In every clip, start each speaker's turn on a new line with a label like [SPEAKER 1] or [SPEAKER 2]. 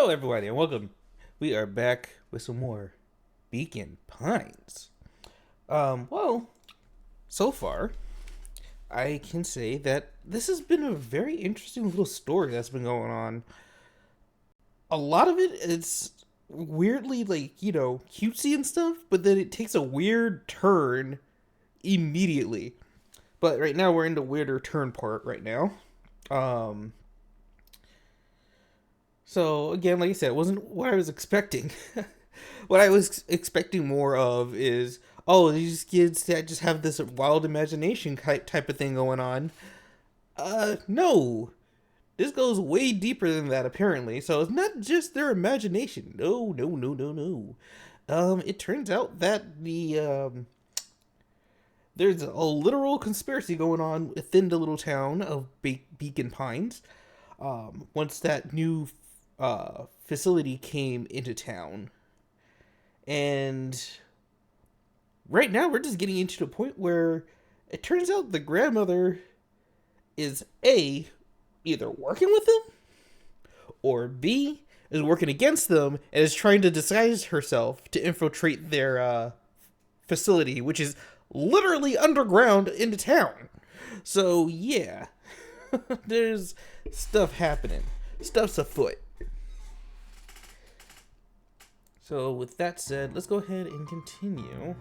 [SPEAKER 1] Hello, everybody, and welcome. We are back with some more Beacon Pines. Well, so far, I can say that this has been a very interesting little story that's been going on. A lot of it is weirdly, cutesy and stuff, but then it takes a weird turn immediately. But right now, we're in the weirder turn part right now. Um, So again, like I said, it wasn't what I was expecting. What I was expecting more of is, oh, these kids that just have this wild imagination type of thing going on. No. This goes way deeper than that, apparently. So it's not just their imagination. No, no, no, no, no. It turns out that there's a literal conspiracy going on within the little town of Beacon Pines. Once that new facility came into town. And right now we're just getting into the point where it turns out the grandmother is A, either working with them, or B, is working against them and is trying to disguise herself to infiltrate their facility, which is literally underground in the town. So yeah, there's stuff happening. Stuff's afoot. So with that said, let's go ahead and continue.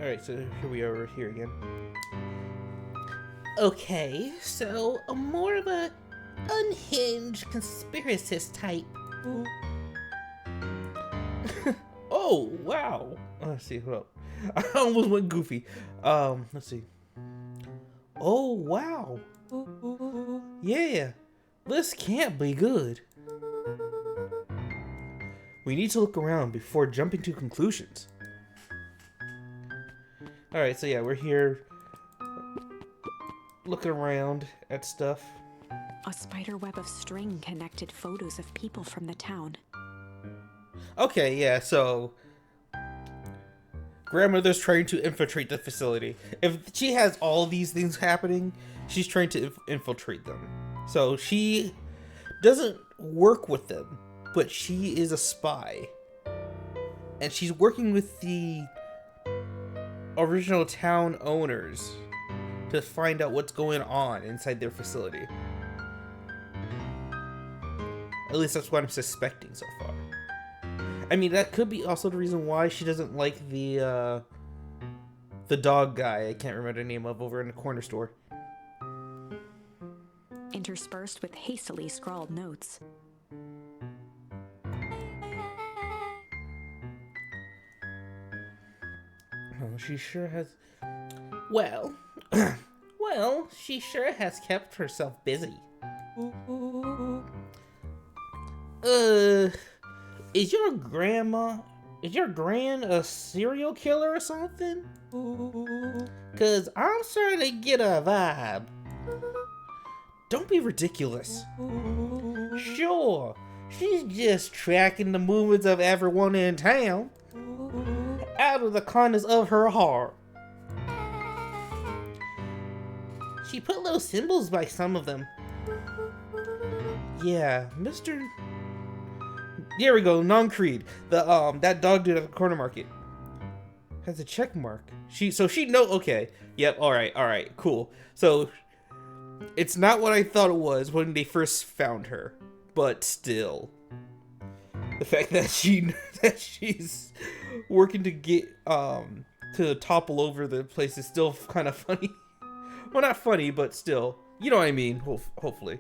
[SPEAKER 1] Alright, so here we are here again. Okay, so a more of a unhinged conspiracist type. Oh, wow. Let's see, hold up. I almost went goofy. Let's see. Oh, wow. Yeah, this can't be good. We need to look around before jumping to conclusions. Alright, so yeah, we're here looking around at stuff.
[SPEAKER 2] A spider web of string connected photos of people from the town.
[SPEAKER 1] Okay, yeah, so grandmother's trying to infiltrate the facility. If she has all these things happening, she's trying to infiltrate them. So she doesn't work with them, but she is a spy. And she's working with the original town owners to find out what's going on inside their facility. At least that's what I'm suspecting so far. I mean, that could be also the reason why she doesn't like the dog guy I can't remember the name of over in the corner store.
[SPEAKER 2] Interspersed with hastily scrawled notes.
[SPEAKER 1] Oh, she sure has... Well... well, she sure has kept herself busy. Is your gran a serial killer or something? Cause I'm starting to get a vibe. Don't be ridiculous. Sure, she's just tracking the movements of everyone in town. Out of the kindness of her heart. She put little symbols by some of them. Yeah, Mr. There we go, non-creed. That dog dude at the corner market has a check mark. She know. Okay, yep. All right, cool. So it's not what I thought it was when they first found her, but still, the fact that she's working to get to topple over the place is still kind of funny. Well, not funny, but still, you know what I mean. Hopefully,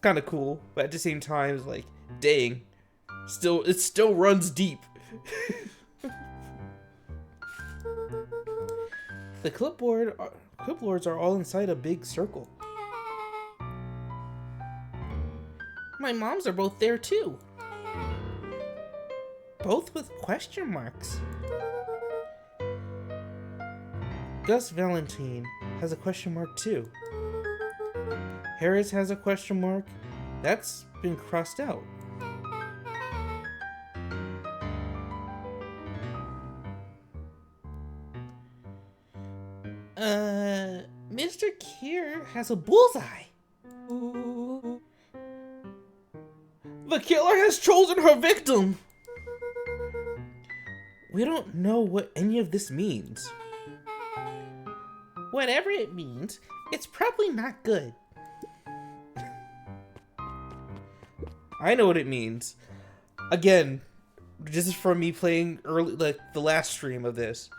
[SPEAKER 1] kind of cool, but at the same time, it's like, dang. It still runs deep. The clipboards are all inside a big circle. My mom's are both there too. Both with question marks. Gus Valentine has a question mark too. Harris has a question mark. That's been crossed out. Mr. Kier has a bullseye. The killer has chosen her victim. We don't know what any of this means. Whatever it means, it's probably not good. I know what it means. Again, this is from me playing early, like the last stream of this.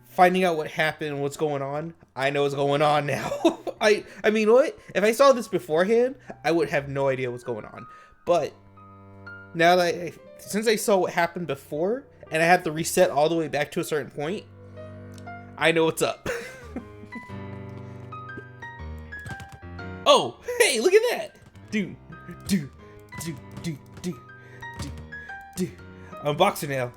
[SPEAKER 1] Finding out what happened and what's going on. I know what's going on now. I mean, what? If I saw this beforehand, I would have no idea what's going on. But now that since I saw what happened before, and I have to reset all the way back to a certain point, I know what's up. Oh, hey, look at that! Do. Unboxer now.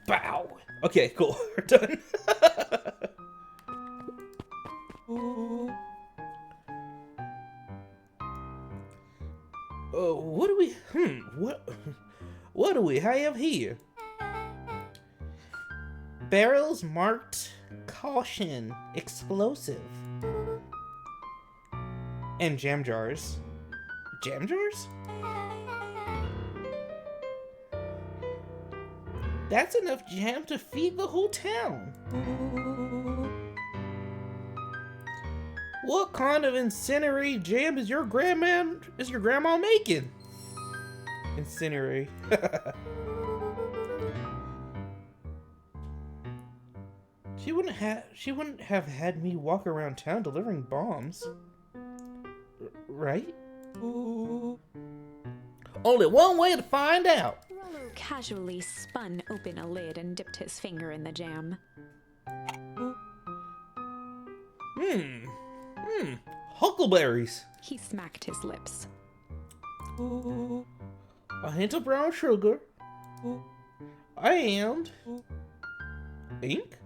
[SPEAKER 1] Bow. Okay, cool. We're done. What do we? What do we have here? Barrels marked caution, explosive, and jam jars. Jam jars? That's enough jam to feed the whole town. What kind of incinerate jam is your grandma making? Incinerate. She wouldn't have had me walk around town delivering bombs. Right? Only one way to find out.
[SPEAKER 2] Rollo casually spun open a lid and dipped his finger in the jam.
[SPEAKER 1] Huckleberries.
[SPEAKER 2] He smacked his lips.
[SPEAKER 1] A hint of brown sugar. And ink?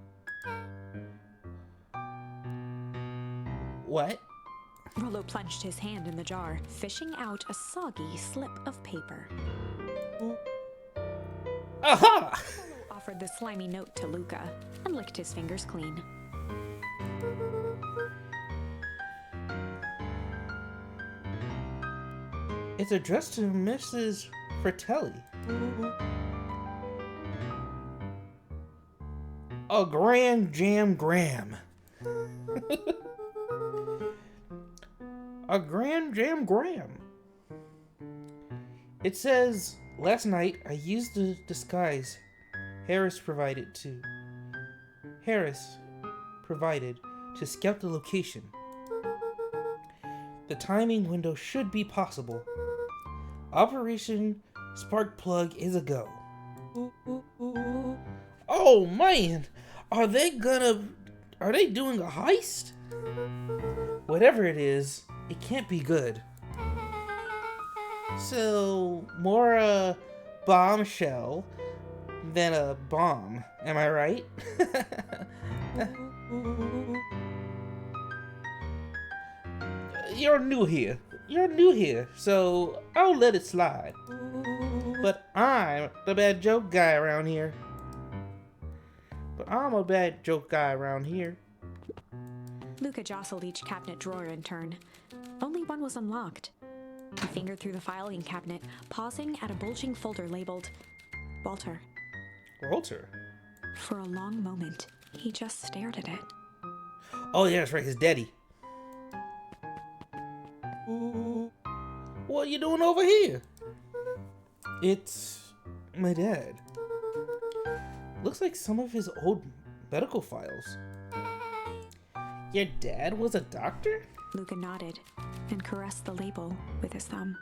[SPEAKER 1] What?
[SPEAKER 2] Rollo plunged his hand in the jar, fishing out a soggy slip of paper.
[SPEAKER 1] Aha!
[SPEAKER 2] Rollo offered the slimy note to Luca and licked his fingers clean.
[SPEAKER 1] It's addressed to Mrs. Fratelli. A grand jam gram. A grand jam gram. It says, last night I used the disguise Harris provided to scout the location. The timing window should be possible. Operation Spark Plug is a go. Oh man, are they doing a heist? Whatever it is, it can't be good. So, more a bombshell than a bomb, am I right? You're new here, so I'll let it slide. But I'm the bad joke guy around here.
[SPEAKER 2] Luca jostled each cabinet drawer in turn. Only one was unlocked. He fingered through the filing cabinet, pausing at a bulging folder labeled Walter.
[SPEAKER 1] Walter?
[SPEAKER 2] For a long moment, he just stared at it.
[SPEAKER 1] Oh yeah, that's right, his daddy. What are you doing over here? It's my dad. Looks like some of his old medical files. Your dad was a doctor?
[SPEAKER 2] Luca nodded and caressed the label with his thumb.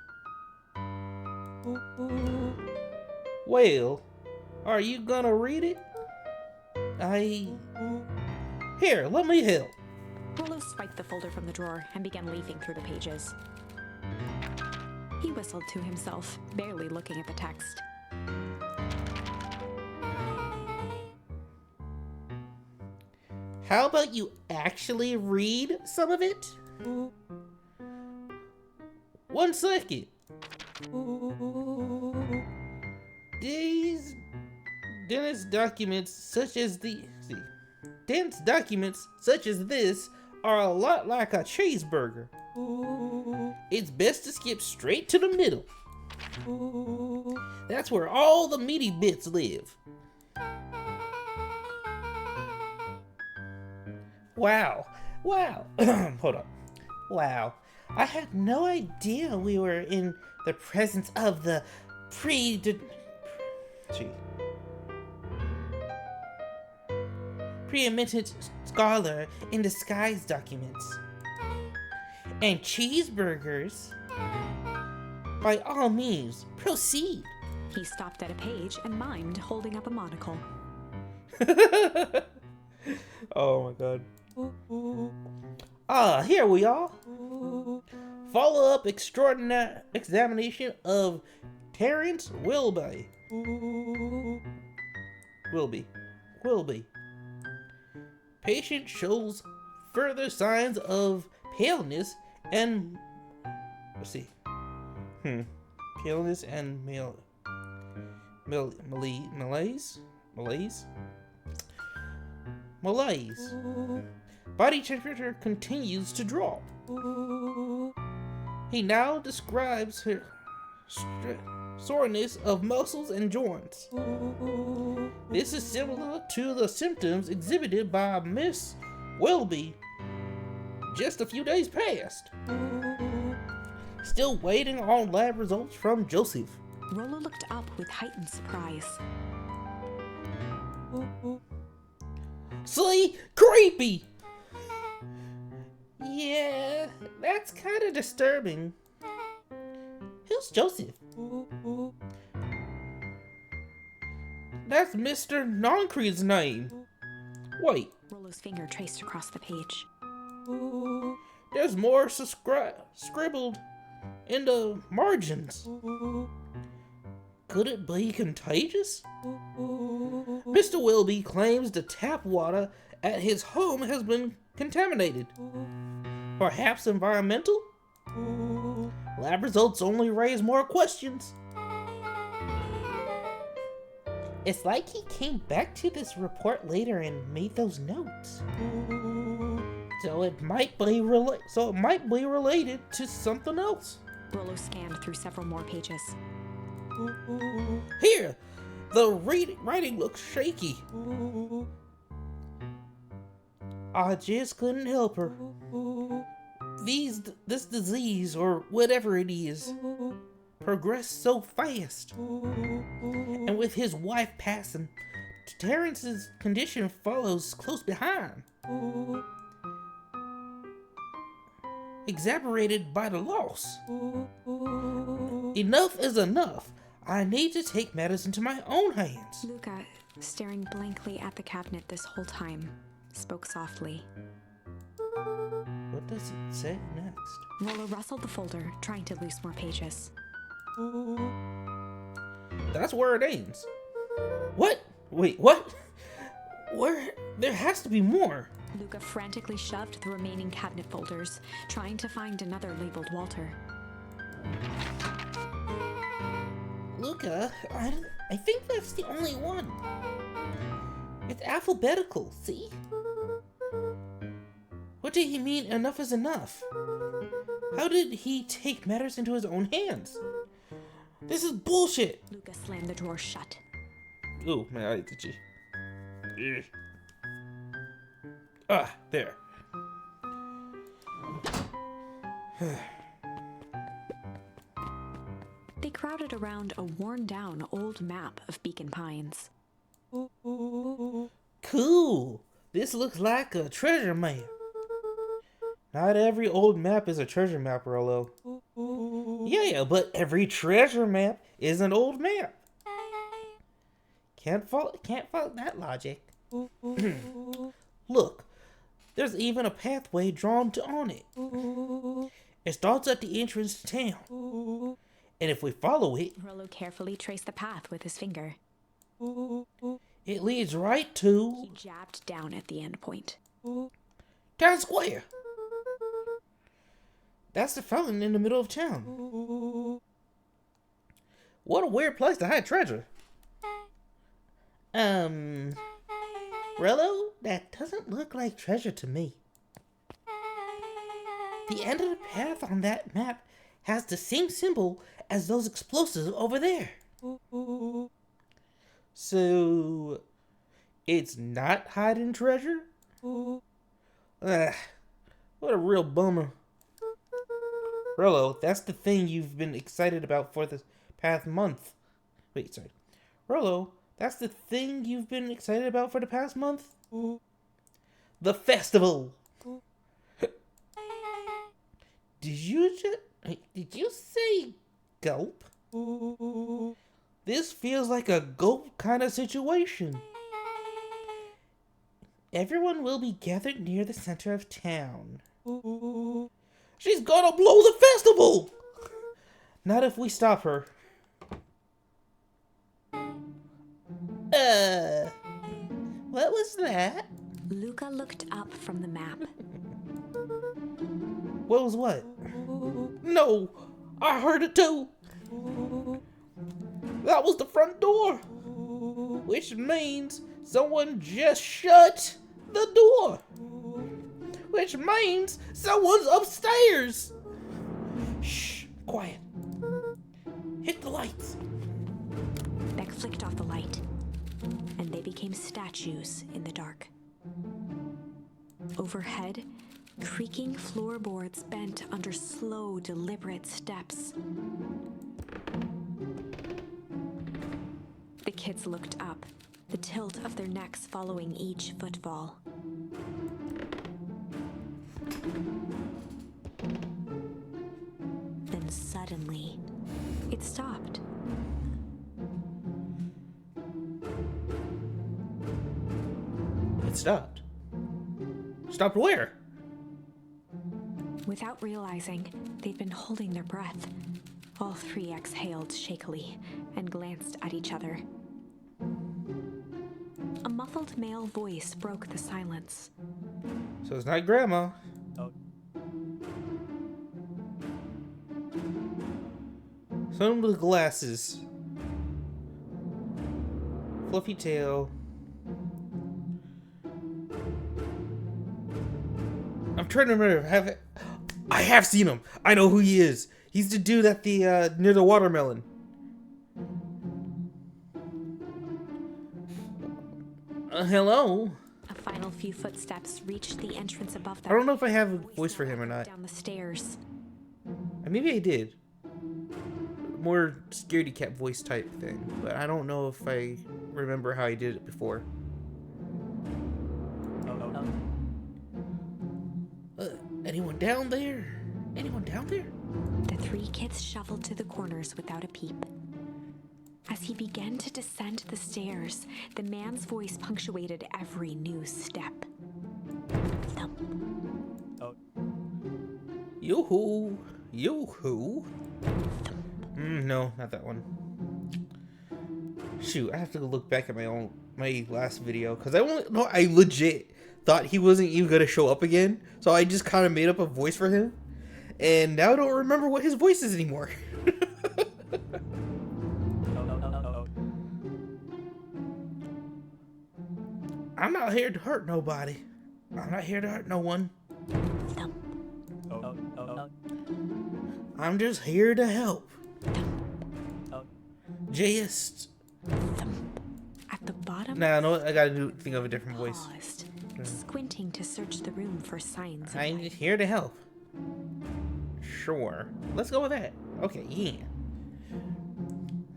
[SPEAKER 1] Well, are you gonna read it? Here, let me help.
[SPEAKER 2] Rollo swiped the folder from the drawer and began leafing through the pages. He whistled to himself, barely looking at the text.
[SPEAKER 1] How about you actually read some of it? 1 second. These dense documents such as dense documents such as this are a lot like a cheeseburger. It's best to skip straight to the middle. That's where all the meaty bits live. Wow. Hold on. Wow. I had no idea we were in the presence of the preeminent scholar in disguise documents. And cheeseburgers? By all means, proceed.
[SPEAKER 2] He stopped at a page and mimed, holding up a monocle.
[SPEAKER 1] Oh my god. Here we are. Follow-up extraordinary examination of Terrence Wilby. Patient shows further signs of paleness and paleness and malaise. Body temperature continues to drop. He now describes her soreness of muscles and joints. This is similar to the symptoms exhibited by Miss Welby just a few days past. Still waiting on lab results from Joseph.
[SPEAKER 2] Rollo looked up with heightened surprise.
[SPEAKER 1] See? Creepy! Yeah, that's kind of disturbing. Who's Joseph? That's Mr. Noncreed's name. Wait.
[SPEAKER 2] Rollo's finger traced across the page.
[SPEAKER 1] There's more scribbled in the margins. Could it be contagious? Mr. Wilby claims the tap water at his home has been contaminated. Perhaps environmental? Lab results only raise more questions. It's like he came back to this report later and made those notes. So it might be related to something else.
[SPEAKER 2] Rollo scanned through several more pages.
[SPEAKER 1] Here, the writing looks shaky. I just couldn't help her. This disease, or whatever it is, progressed so fast. And with his wife passing, Terrence's condition follows close behind. Exacerbated by the loss. Enough is enough. I need to take matters into my own hands.
[SPEAKER 2] Luca, staring blankly at the cabinet this whole time, spoke softly.
[SPEAKER 1] What does it say next?
[SPEAKER 2] Rollo rustled the folder, trying to loose more pages.
[SPEAKER 1] That's where it ends. What? Wait, what? Where? There has to be more.
[SPEAKER 2] Luca frantically shoved the remaining cabinet folders, trying to find another labeled Walter.
[SPEAKER 1] Luca, I think that's the only one. It's alphabetical, see? What did he mean enough is enough? How did he take matters into his own hands? This is bullshit!
[SPEAKER 2] Luca slammed the drawer shut.
[SPEAKER 1] Ooh, my eye itchy. There.
[SPEAKER 2] They crowded around a worn-down old map of Beacon Pines.
[SPEAKER 1] Cool! This looks like a treasure map. Not every old map is a treasure map, Rollo. Yeah, but every treasure map is an old map. Can't fault that logic. Look, there's even a pathway drawn on it. It starts at the entrance to town. And if we follow it...
[SPEAKER 2] Rollo carefully traced the path with his finger.
[SPEAKER 1] It leads right to...
[SPEAKER 2] He jabbed down at the end point.
[SPEAKER 1] Town Square. That's the fountain in the middle of town. What a weird place to hide treasure. Rello, that doesn't look like treasure to me. The end of the path on that map has the same symbol as those explosives over there. So, it's not hiding treasure? Ugh, what a real bummer. Rello, that's the thing you've been excited about for the past month. Wait, sorry. Rello, that's the thing you've been excited about for the past month? The festival! Did you say gulp? This feels like a gulp kind of situation. Everyone will be gathered near the center of town. She's gonna blow the festival! Not if we stop her. What was that?
[SPEAKER 2] Luca looked up from the map.
[SPEAKER 1] What was what? No, I heard it too. That was the front door. Which means someone just shut the door. Which means someone's upstairs. Shh, quiet. Hit the lights.
[SPEAKER 2] Beck flicked off the light, and they became statues in the dark. Overhead, creaking floorboards bent under slow, deliberate steps. The kids looked up, the tilt of their necks following each footfall. Then suddenly, it stopped.
[SPEAKER 1] It stopped. Stopped where?
[SPEAKER 2] Without realizing, they'd been holding their breath. All three exhaled shakily and glanced at each other. A muffled male voice broke the silence.
[SPEAKER 1] So it's not Grandma. Someone with glasses. Fluffy tail. I'm trying to remember. I have seen him. I know who he is. He's the dude at the near the watermelon. Hello.
[SPEAKER 2] A final few footsteps reached the entrance above them.
[SPEAKER 1] I don't know if I have a voice for him or not.
[SPEAKER 2] Down the stairs.
[SPEAKER 1] Maybe I did. More scaredy cat voice type thing, but I don't know if I remember how I did it before. Anyone down there? Anyone down there?
[SPEAKER 2] The three kids shuffled to the corners without a peep. As he began to descend the stairs, the man's voice punctuated every new step. Thump.
[SPEAKER 1] Yoo-hoo. Yoo-hoo. No, not that one. Shoot, I have to go look back at my last video because I legit thought he wasn't even gonna show up again, so I just kind of made up a voice for him, and now I don't remember what his voice is anymore. I'm not here to hurt nobody. I'm not here to hurt no one. I'm just here to help. Just.
[SPEAKER 2] At the bottom.
[SPEAKER 1] Nah, no, I gotta think of a different voice.
[SPEAKER 2] Paused, squinting to search the room for signs of
[SPEAKER 1] I'm
[SPEAKER 2] life.
[SPEAKER 1] here to help. Sure. Let's go with that. Okay, yeah.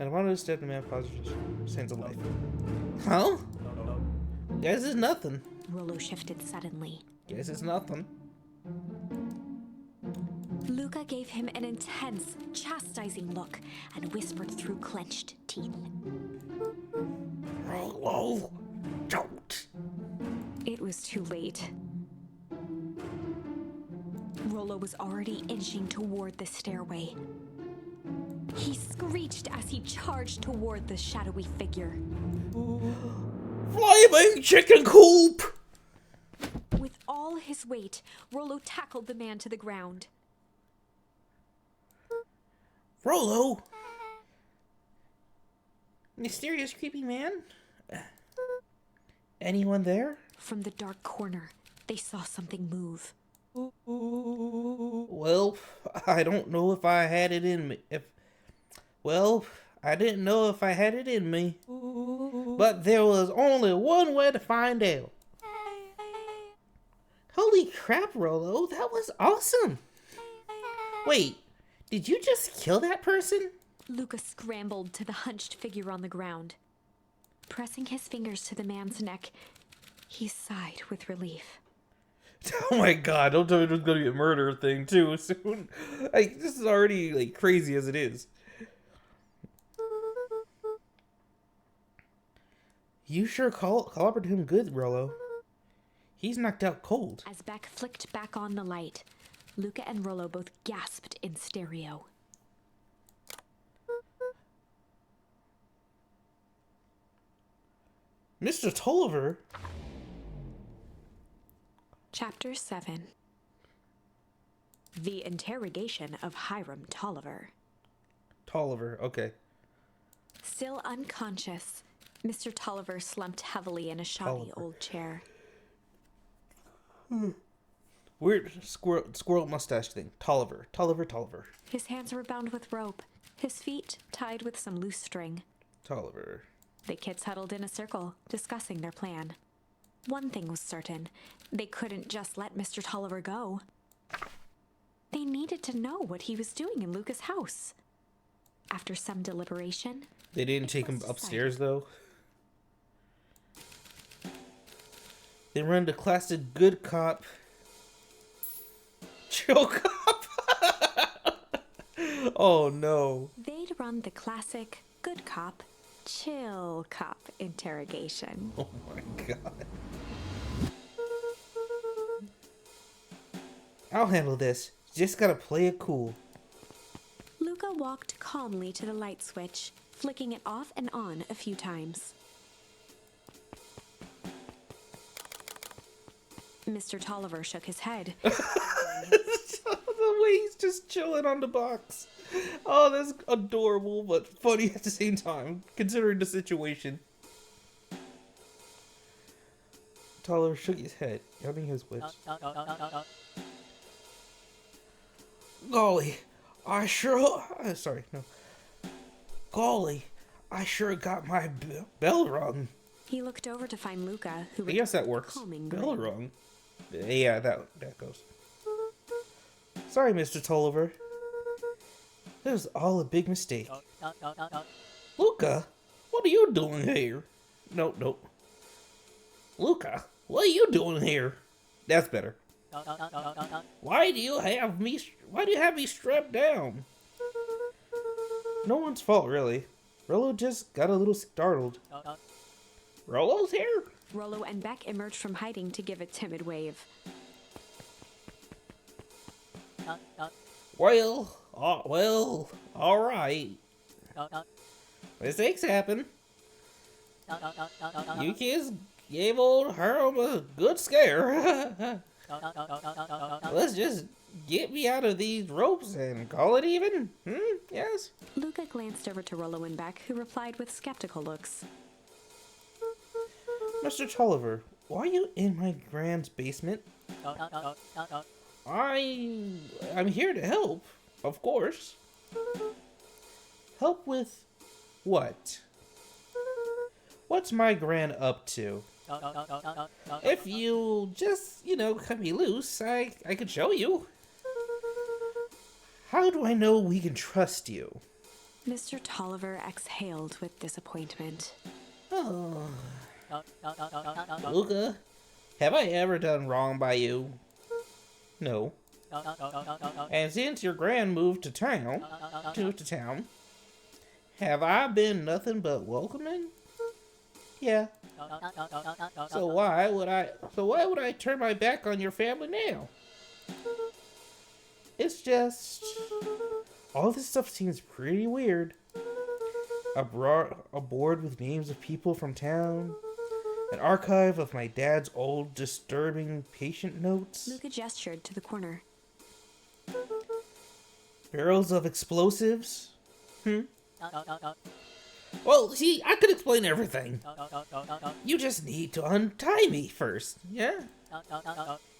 [SPEAKER 1] At the bottom of the step, the man pauses for signs of life. Huh? Guess it's nothing.
[SPEAKER 2] Rollo shifted suddenly.
[SPEAKER 1] Guess it's nothing.
[SPEAKER 2] Luca gave him an intense, chastising look and whispered through clenched teeth.
[SPEAKER 1] Rollo, don't.
[SPEAKER 2] It was too late. Rollo was already inching toward the stairway. He screeched as he charged toward the shadowy figure.
[SPEAKER 1] Flaming chicken coop!
[SPEAKER 2] With his weight, Rollo tackled the man to the ground.
[SPEAKER 1] Rollo! Mysterious creepy man? Anyone there?
[SPEAKER 2] From the dark corner, they saw something move.
[SPEAKER 1] Well, I don't know if I had it in me. I didn't know if I had it in me. But there was only one way to find out. Holy crap, Rollo, that was awesome! Wait, did you just kill that person?
[SPEAKER 2] Luca scrambled to the hunched figure on the ground. Pressing his fingers to the man's neck, he sighed with relief.
[SPEAKER 1] Oh my god, don't tell me there's gonna be a murder thing too soon. Like, this is already like crazy as it is. You sure clobbered him good, Rollo. He's knocked out cold.
[SPEAKER 2] As Beck flicked back on the light, Luca and Rollo both gasped in stereo.
[SPEAKER 1] Mr. Tolliver?
[SPEAKER 2] Chapter 7. The Interrogation of Hiram Tolliver.
[SPEAKER 1] Tolliver, okay.
[SPEAKER 2] Still unconscious, Mr. Tolliver slumped heavily in a shoddy old chair.
[SPEAKER 1] Weird squirrel mustache thing. Tolliver.
[SPEAKER 2] His hands were bound with rope, his feet tied with some loose string.
[SPEAKER 1] Tolliver.
[SPEAKER 2] The kids huddled in a circle, discussing their plan. One thing was certain. They couldn't just let Mr. Tolliver go. They needed to know what he was doing in Luca's house. After some deliberation...
[SPEAKER 1] They didn't take him upstairs, though? They run the classic good cop... chill cop? Oh, no.
[SPEAKER 2] They'd run the classic good cop, chill cop interrogation.
[SPEAKER 1] Oh, my God. I'll handle this. Just gotta play it cool.
[SPEAKER 2] Luca walked calmly to the light switch, flicking it off and on a few times. Mr. Tolliver shook his head.
[SPEAKER 1] The way he's just chilling on the box. Oh, that's adorable, but funny at the same time, considering the situation. Tolliver shook his head, rubbing his wits. Golly, I sure... sorry, no. Golly, I sure got my bell rung.
[SPEAKER 2] He looked over to find Luca, who...
[SPEAKER 1] Yes, that works. Bell rung. Yeah, that goes. Sorry, Mr. Tolliver. It was all a big mistake. Luca, what are you doing here? Nope. Luca, what are you doing here? That's better. Why do you have me strapped down? No one's fault, really. Rollo just got a little startled. Rollo's here?
[SPEAKER 2] Rollo and Beck emerged from hiding to give a timid wave.
[SPEAKER 1] Well, all right. Mistakes happen. You kids gave old Harold a good scare. Let's just get me out of these ropes and call it even. Yes?
[SPEAKER 2] Luca glanced over to Rollo and Beck, who replied with skeptical looks.
[SPEAKER 1] Mr. Tolliver, why are you in my grand's basement? I'm here to help, of course. Help with what? What's my gran up to? If you just, cut me loose, I could show you. How do I know we can trust you?
[SPEAKER 2] Mr. Tolliver exhaled with disappointment.
[SPEAKER 1] Oh. Luca, have I ever done wrong by you? No. And since your gran moved to town, have I been nothing but welcoming? Yeah. So why would I turn my back on your family now? It's just all this stuff seems pretty weird. A board with names of people from town, an An archive of my dad's old disturbing patient notes.
[SPEAKER 2] Luca gestured to the corner.
[SPEAKER 1] Barrels of explosives. Well, see, I could explain everything. You just need to untie me first, yeah?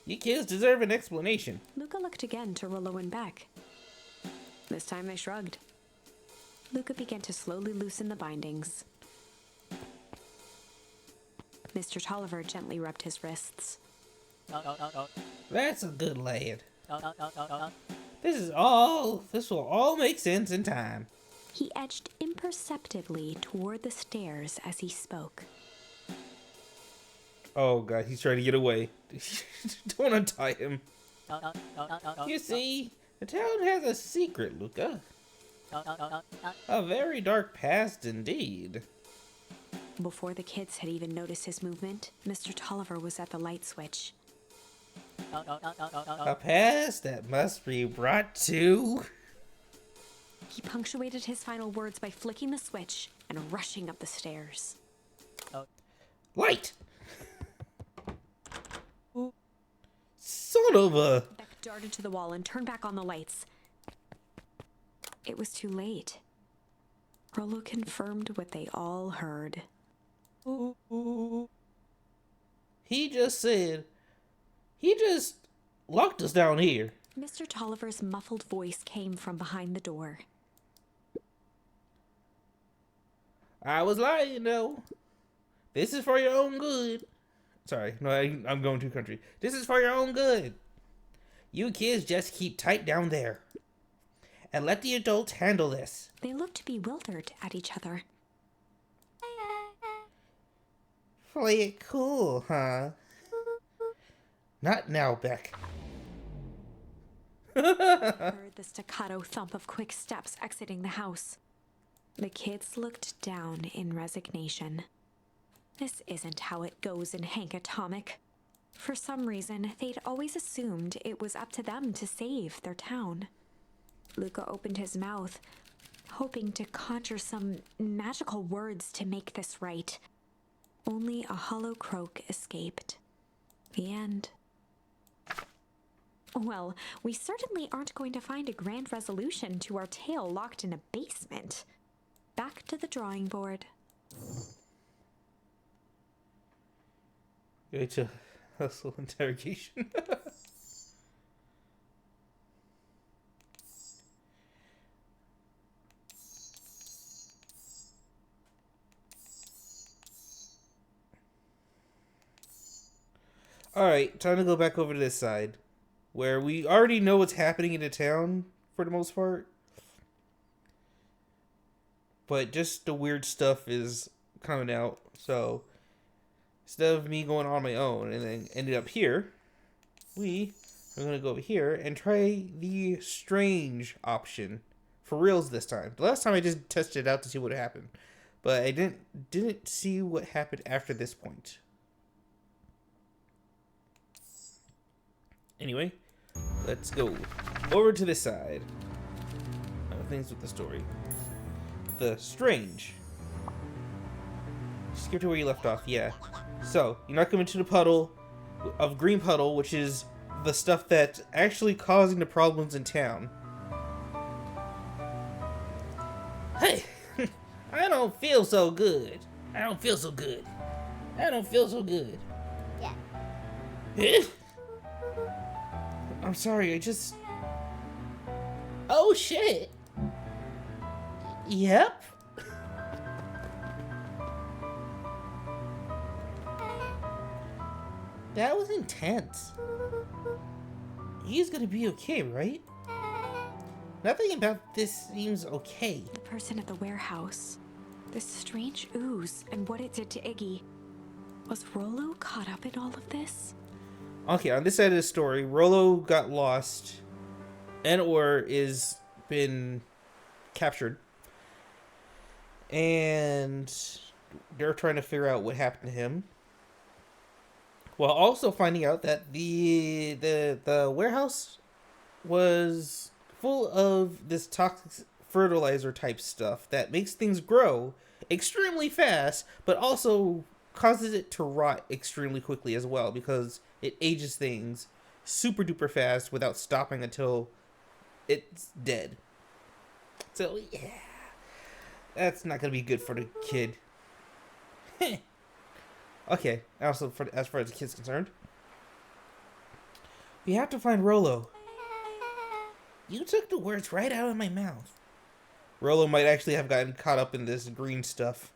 [SPEAKER 1] You kids deserve an explanation.
[SPEAKER 2] Luca looked again to Rollo and Beck. This time they shrugged. Luca began to slowly loosen the bindings. Mr. Tolliver gently rubbed his wrists.
[SPEAKER 1] That's a good lad. This will all make sense in time.
[SPEAKER 2] He edged imperceptibly toward the stairs as he spoke.
[SPEAKER 1] Oh god, he's trying to get away. Don't untie him. You see, the town has a secret, Luca. A very dark past indeed.
[SPEAKER 2] Before the kids had even noticed his movement, Mr. Tolliver was at the light switch.
[SPEAKER 1] A past that must be brought to...
[SPEAKER 2] He punctuated his final words by flicking the switch and rushing up the stairs.
[SPEAKER 1] Light! Son of a...
[SPEAKER 2] Beck darted to the wall and turned back on the lights. It was too late. Rollo confirmed what they all heard.
[SPEAKER 1] He just locked us down here.
[SPEAKER 2] Mr. Tolliver's muffled voice came from behind the door.
[SPEAKER 1] I was lying, though. This is for your own good. Sorry, no, I'm going too country. This is for your own good. You kids just keep tight down there. And let the adults handle this.
[SPEAKER 2] They looked bewildered at each other.
[SPEAKER 1] Play it cool, huh? Not now, Beck.
[SPEAKER 2] Heard the staccato thump of quick steps exiting the house. The kids looked down in resignation. This isn't how it goes in Hank Atomic. For some reason, they'd always assumed it was up to them to save their town. Luca opened his mouth, hoping to conjure some magical words to make this right. Only a hollow croak escaped. The end. Well, we certainly aren't going to find a grand resolution to our tale locked in a basement. Back to the drawing board.
[SPEAKER 1] Going to hustle interrogation. Alright, time to go back over to this side. Where we already know what's happening in the town, for the most part. But just the weird stuff is coming out. So, instead of me going on my own and then ended up here, we are going to go over here and try the strange option. For reals this time. The last time I just tested it out to see what happened. But I didn't see what happened after this point. Anyway, let's go over to this side. Things with the story. The strange. Skip to where you left off, yeah. So, you're not coming to the puddle of green puddle, which is the stuff that's actually causing the problems in town. Hey, I don't feel so good. I don't feel so good. I don't feel so good. Yeah. I'm sorry, I just... Oh, shit. Yep. That was intense. He's gonna be okay, right? Nothing about this seems okay.
[SPEAKER 2] The person at the warehouse. This strange ooze and what it did to Iggy. Was Rollo caught up in all of this?
[SPEAKER 1] Okay, on this side of the story, Rollo got lost and/or is been captured. And they're trying to figure out what happened to him. While also finding out that the warehouse was full of this toxic fertilizer type stuff that makes things grow extremely fast, but also causes it to rot extremely quickly as well, because it ages things super duper fast without stopping until it's dead. So yeah, that's not gonna be good for the kid. Okay, also as far as the kid's concerned, we have to find Rollo. You took the words right out of my mouth. Rollo might actually have gotten caught up in this green stuff.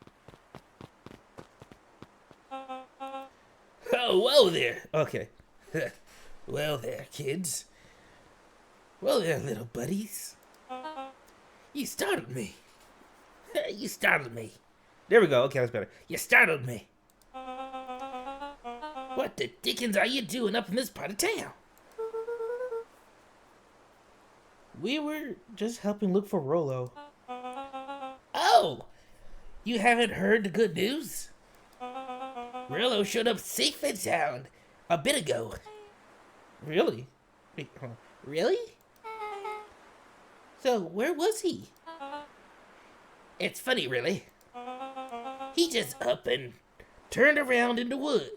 [SPEAKER 1] Oh, whoa there. Okay. Well there, kids. Well there, little buddies. You startled me. You startled me. There we go. Okay, that's better. You startled me. What the dickens are you doing up in this part of town? We were just helping look for Rollo. Oh! You haven't heard the good news? Rollo showed up safe and sound a bit ago. Really? Wait, hold on. Really? So, where was he? It's funny, really. He just up and turned around in the wood.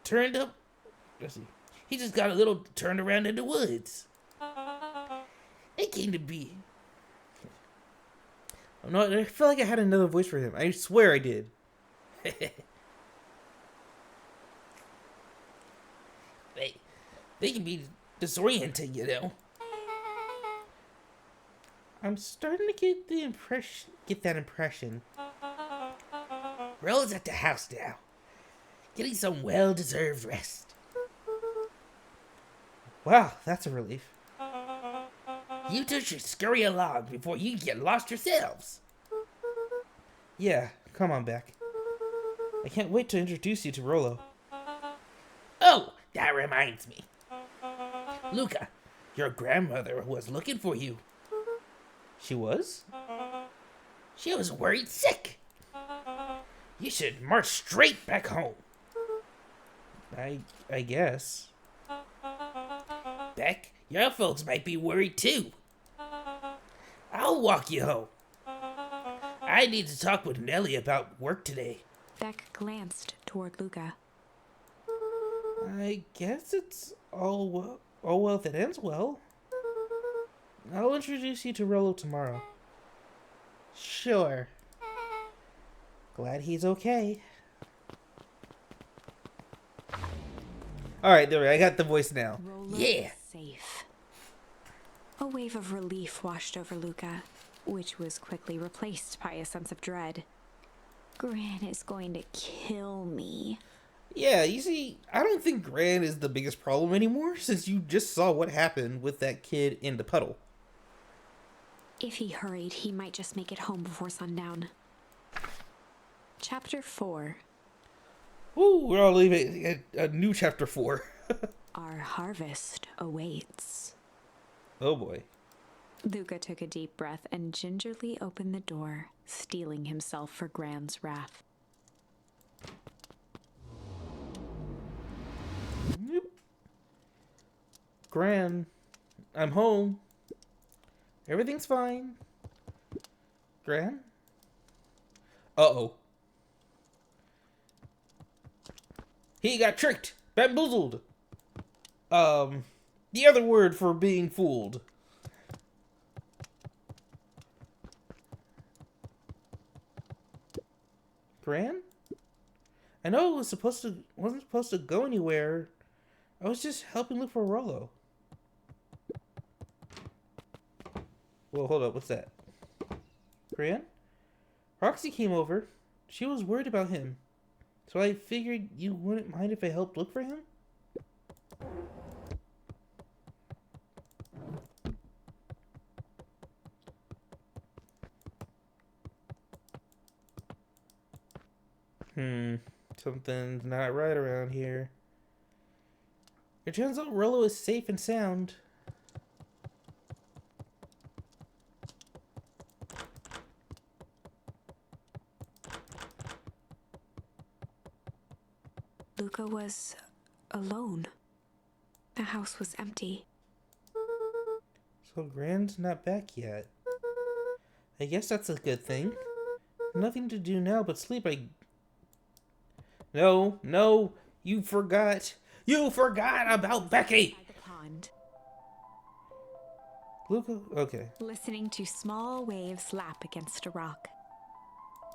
[SPEAKER 1] Turned up. Let's see. He just got a little turned around in the woods. It came to be. Oh, no, I feel like I had another voice for him. I swear I did. They can be disorienting, you know. I'm starting to get that impression. Rollo's at the house now, getting some well-deserved rest. Wow, that's a relief. You two should scurry along before you get lost yourselves. Yeah, come on back. I can't wait to introduce you to Rollo. Oh, that reminds me. Luca, your grandmother was looking for you. She was? She was worried sick. You should march straight back home. I guess. Beck, your folks might be worried too. I'll walk you home. I need to talk with Nellie about work today.
[SPEAKER 2] Beck glanced toward Luca.
[SPEAKER 1] I guess it's all well that ends well. I'll introduce you to Rollo tomorrow. Sure. Glad he's okay. Alright, there I got the voice now.
[SPEAKER 2] Rollo
[SPEAKER 1] Yeah.
[SPEAKER 2] is safe. A wave of relief washed over Luca, which was quickly replaced by a sense of dread. Gran is going to kill me.
[SPEAKER 1] Yeah, you see, I don't think Gran is the biggest problem anymore, since you just saw what happened with that kid in the puddle.
[SPEAKER 2] If he hurried, he might just make it home before sundown. Chapter 4.
[SPEAKER 1] Ooh, we're all leaving a new chapter 4.
[SPEAKER 2] Our harvest awaits.
[SPEAKER 1] Oh boy.
[SPEAKER 2] Luca took a deep breath and gingerly opened the door, steeling himself for Gran's wrath.
[SPEAKER 1] Yep. Gran, I'm home. Everything's fine. Gran? Uh-oh. He got tricked. Bamboozled. The other word for being fooled. Gran? I know it wasn't supposed to go anywhere. I was just helping look for Rollo. Well, hold up. What's that? Gran? Roxy came over. She was worried about him. So I figured you wouldn't mind if I helped look for him? Something's not right around here. It turns out Rollo is safe and sound.
[SPEAKER 2] Luca was alone. The house was empty.
[SPEAKER 1] So Gran's not back yet. I guess that's a good thing. Nothing to do now but sleep. No, no, you forgot. You forgot about Becky.
[SPEAKER 2] By the pond,
[SPEAKER 1] Luca? Okay.
[SPEAKER 2] listening to small waves lap against a rock.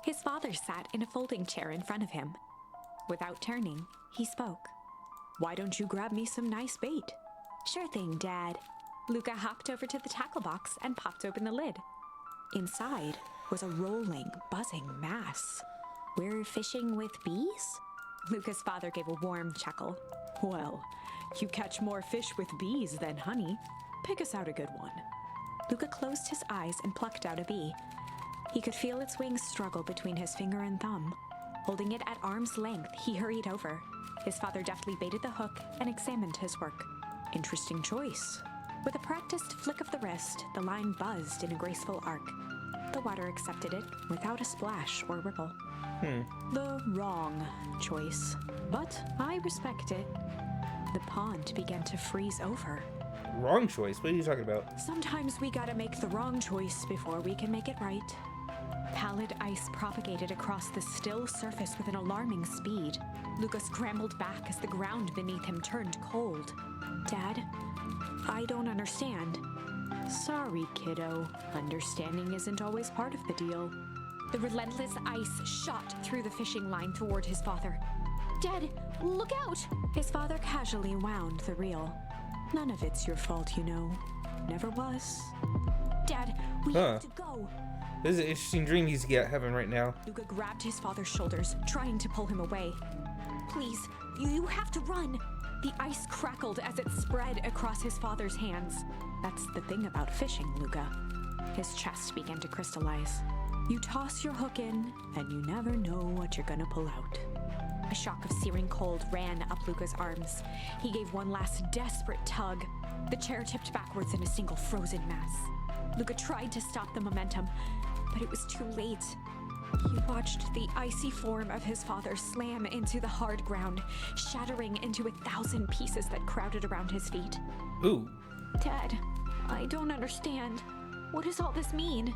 [SPEAKER 2] His father sat in a folding chair in front of him. Without turning, he spoke. "Why don't you grab me some nice bait?" "Sure thing, Dad." Luca hopped over to the tackle box and popped open the lid. Inside was a rolling, buzzing mass. "We're fishing with bees?" Luca's father gave a warm chuckle. "Well, you catch more fish with bees than honey. Pick us out a good one." Luca closed his eyes and plucked out a bee. He could feel its wings struggle between his finger and thumb. Holding it at arm's length, he hurried over. His father deftly baited the hook and examined his work. "Interesting choice." With a practiced flick of the wrist, the line buzzed in a graceful arc. The water accepted it without a splash or ripple. The wrong choice, but I respect it. The pond began to freeze over.
[SPEAKER 1] Wrong choice? What are you talking about?
[SPEAKER 2] Sometimes we gotta make the wrong choice before we can make it right. Pallid ice propagated across the still surface with an alarming speed. Luca scrambled back as the ground beneath him turned cold. "Dad, I don't understand." "Sorry, kiddo. Understanding isn't always part of the deal." The relentless ice shot through the fishing line toward his father. "Dad, look out!" His father casually wound the reel. "None of it's your fault, you know. Never was." "Dad, we have to go."
[SPEAKER 1] This is an interesting dream he's having right now.
[SPEAKER 2] Luca grabbed his father's shoulders, trying to pull him away. "Please, you have to run." The ice crackled as it spread across his father's hands. "That's the thing about fishing, Luca." His chest began to crystallize. "You toss your hook in, and you never know what you're gonna pull out." A shock of searing cold ran up Luca's arms. He gave one last desperate tug. The chair tipped backwards in a single frozen mass. Luca tried to stop the momentum, but it was too late. He watched the icy form of his father slam into the hard ground, shattering into 1,000 pieces that crowded around his feet.
[SPEAKER 1] Ooh.
[SPEAKER 2] "Dad, I don't understand. What does all this mean?"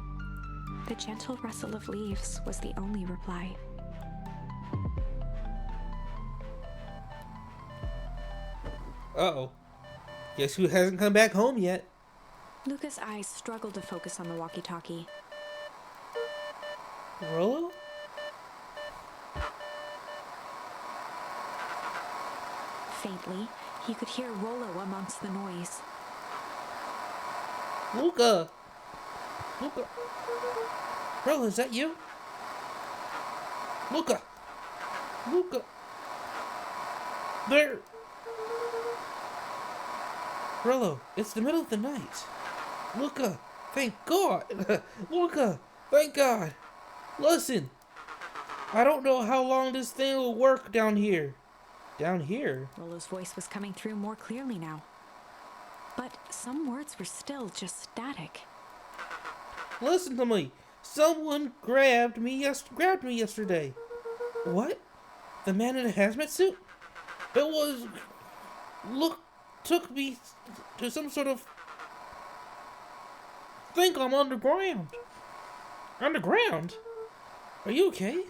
[SPEAKER 2] The gentle rustle of leaves was the only reply.
[SPEAKER 1] Uh-oh. Guess who hasn't come back home yet?
[SPEAKER 2] Luca's eyes struggled to focus on the walkie-talkie.
[SPEAKER 1] Rollo?
[SPEAKER 2] Faintly, he could hear Rollo amongst the noise.
[SPEAKER 1] Luca! Luca! Rollo, is that you? Luca! Luca! There! Rollo, it's the middle of the night. Luca, thank God! Luca, thank God! Listen! I don't know how long this thing will work down here. Down here?
[SPEAKER 2] Rollo's voice was coming through more clearly now. But some words were still just static.
[SPEAKER 1] Listen to me. Someone grabbed me yesterday. What? The man in a hazmat suit? It was... took me to some sort of... think I'm underground. Underground? Are you okay?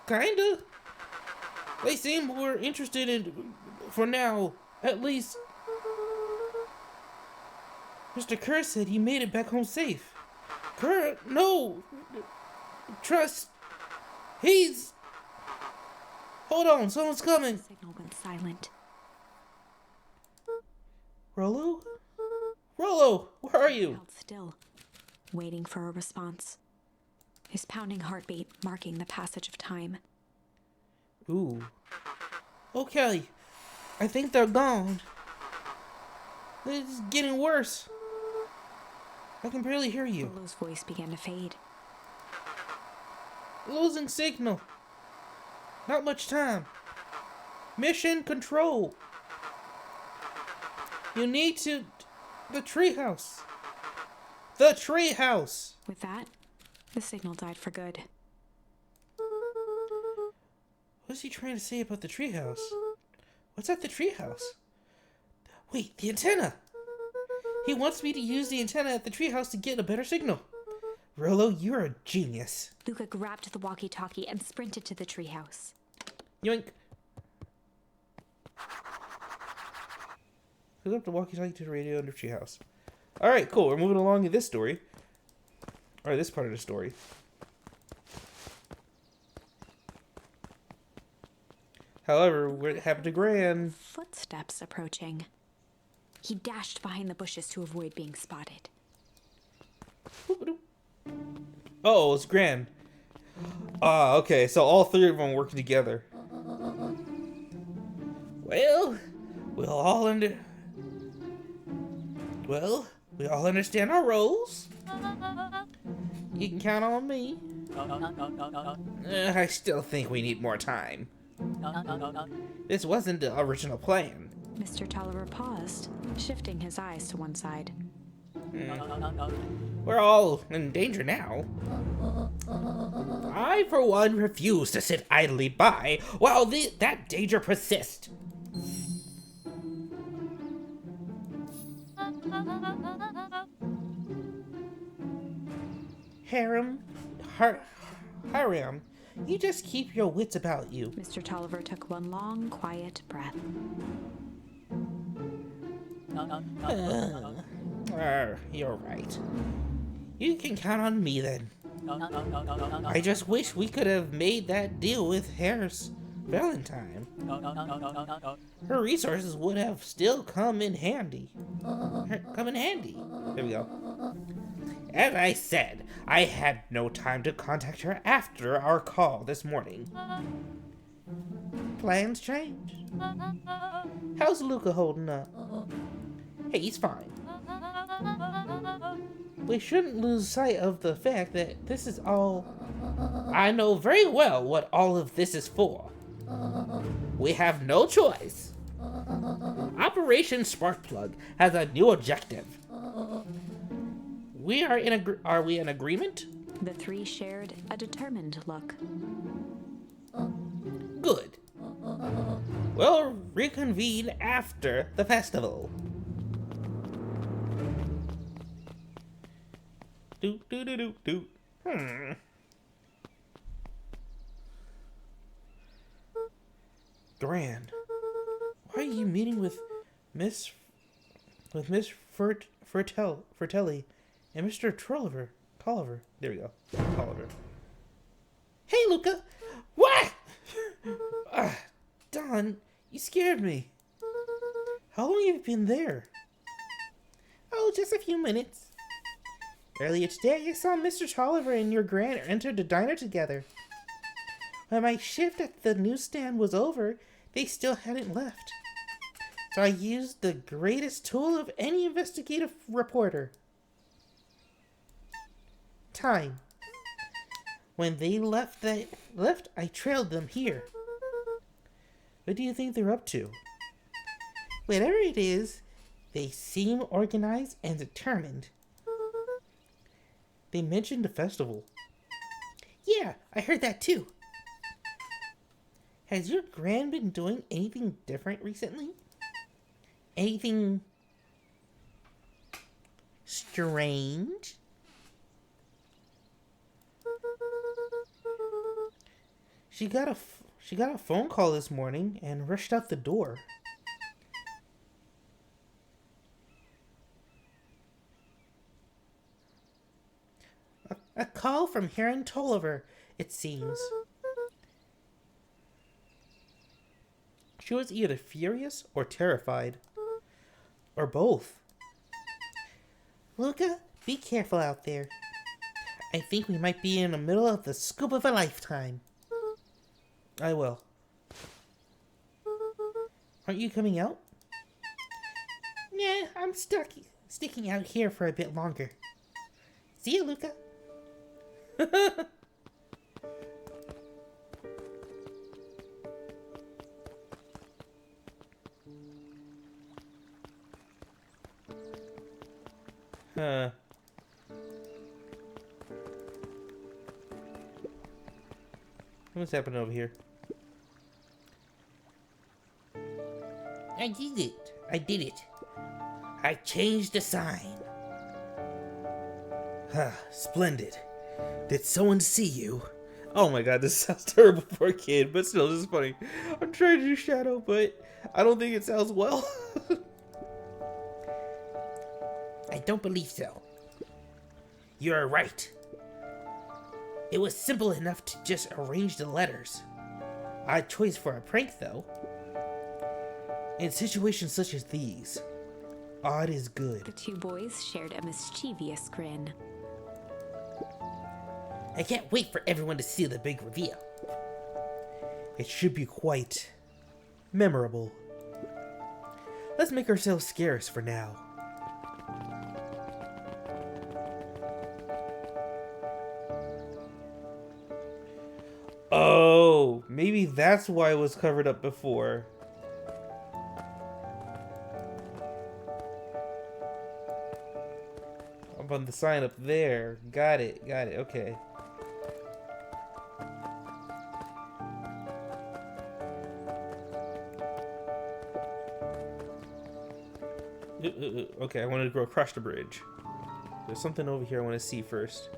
[SPEAKER 1] Kinda. They seem more interested in... for now, at least... Mr. Kerr said he made it back home safe. Kerr, no! Trust... He's... Hold on, someone's coming.
[SPEAKER 2] The signal went silent.
[SPEAKER 1] Rollo? Rollo, where are
[SPEAKER 2] He
[SPEAKER 1] you?
[SPEAKER 2] held still, waiting for a response. His pounding heartbeat marking the passage of time.
[SPEAKER 1] Ooh. Okay. I think they're gone. It's getting worse. I can barely hear you.
[SPEAKER 2] Rollo's voice began to fade.
[SPEAKER 1] Losing signal. Not much time. Mission control. You need to... The treehouse. The treehouse.
[SPEAKER 2] With that, the signal died for good.
[SPEAKER 1] What's he trying to say about the treehouse? What's at the treehouse? Wait, the antenna! He wants me to use the antenna at the treehouse to get a better signal. Rollo, you're a genius.
[SPEAKER 2] Luca grabbed the walkie-talkie and sprinted to the treehouse.
[SPEAKER 1] Yoink. Hook up the walkie-talkie to the radio under treehouse. Alright, cool. We're moving along in this story. Or this part of the story. However, what happened to Gran?
[SPEAKER 2] Footsteps approaching. He dashed behind the bushes to avoid being spotted.
[SPEAKER 1] Oh, it's Gran. Ah, okay. So all three of them working together. Well, we all understand our roles. You can count on me. I still think we need more time. This wasn't the original plan.
[SPEAKER 2] Mr. Tolliver paused, shifting his eyes to one side.
[SPEAKER 1] We're all in danger now. I, for one, refuse to sit idly by while that danger persists. Hiram, you just keep your wits about you.
[SPEAKER 2] Mr. Tolliver took one long, quiet breath.
[SPEAKER 1] You're right. You can count on me then. I just wish we could have made that deal with Harris Valentine. Her resources would have still come in handy. There we go. As I said, I had no time to contact her after our call this morning. Plans change. How's Luca holding up? Hey, he's fine. We shouldn't lose sight of the fact that this is all... I know very well what all of this is for. We have no choice. Operation Sparkplug has a new objective. Are we in agreement?
[SPEAKER 2] The three shared a determined look.
[SPEAKER 1] Good. We'll reconvene after the festival. Do. Grand. Why are you meeting with Miss Fratelli and Mr. Tolliver? There we go. Tolliver. Hey, Luca. What? Don, you scared me. How long have you been there? Oh, just a few minutes. Earlier today, I saw Mr. Tolliver and your Gran enter the diner together. When my shift at the newsstand was over, they still hadn't left. So I used the greatest tool of any investigative reporter. Time. When they left, I trailed them here. What do you think they're up to? Whatever it is, they seem organized and determined. They mentioned the festival. Yeah, I heard that too. Has your Gran been doing anything different recently? Anything strange? She got a phone call this morning and rushed out the door. A call from Heron Tolliver, it seems. She was either furious or terrified. Or both. Luca, be careful out there. I think we might be in the middle of the scoop of a lifetime. I will. Aren't you coming out? Nah, I'm sticking out here for a bit longer. See you, Luca. What's happening over here? I did it. I changed the sign. Splendid. Did someone see you? Oh my god, this sounds terrible for a kid, but still, this is funny. I'm trying to do Shadow, but I don't think it sounds well.
[SPEAKER 3] I don't believe so. You're right. It was simple enough to just arrange the letters. Odd choice for a prank, though.
[SPEAKER 1] In situations such as these, odd is good.
[SPEAKER 2] The two boys shared a mischievous grin.
[SPEAKER 3] I can't wait for everyone to see the big reveal.
[SPEAKER 1] It should be quite memorable. Let's make ourselves scarce for now. Oh, maybe that's why it was covered up before. Up on the sign up there. Got it, okay. Okay, I wanted to go across the bridge. There's something over here I want to see first.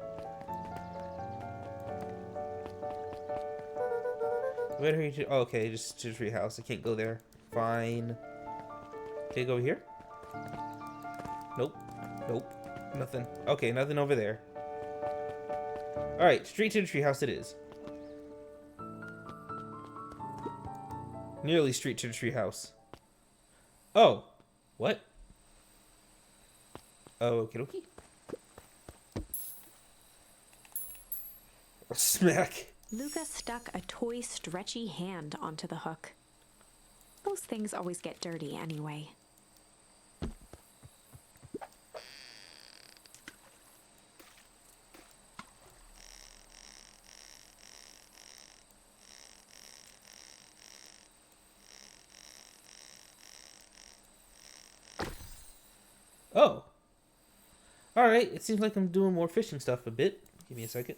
[SPEAKER 1] Where are you? Oh, okay, just to the tree house. I can't go there. Fine. Can I go over here? Nope. Nope. Nothing. Okay, nothing over there. Alright, straight to the tree house it is. Nearly straight to the tree house. Oh. What? Oh, okie dokie. Smack.
[SPEAKER 2] Luca stuck a toy stretchy hand onto the hook. Those things always get dirty anyway.
[SPEAKER 1] Oh. Alright, it seems like I'm doing more fishing stuff a bit. Give me a second.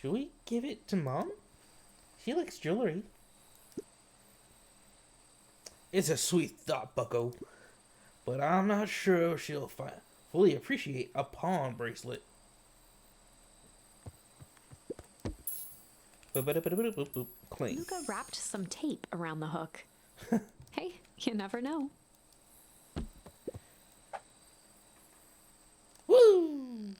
[SPEAKER 1] Should we give it to Mom? She likes jewelry. It's a sweet thought, bucko. But I'm not sure she'll fully appreciate a pawn bracelet. Clink.
[SPEAKER 2] Luca wrapped some tape around the hook. Hey, you never know.
[SPEAKER 1] Woo!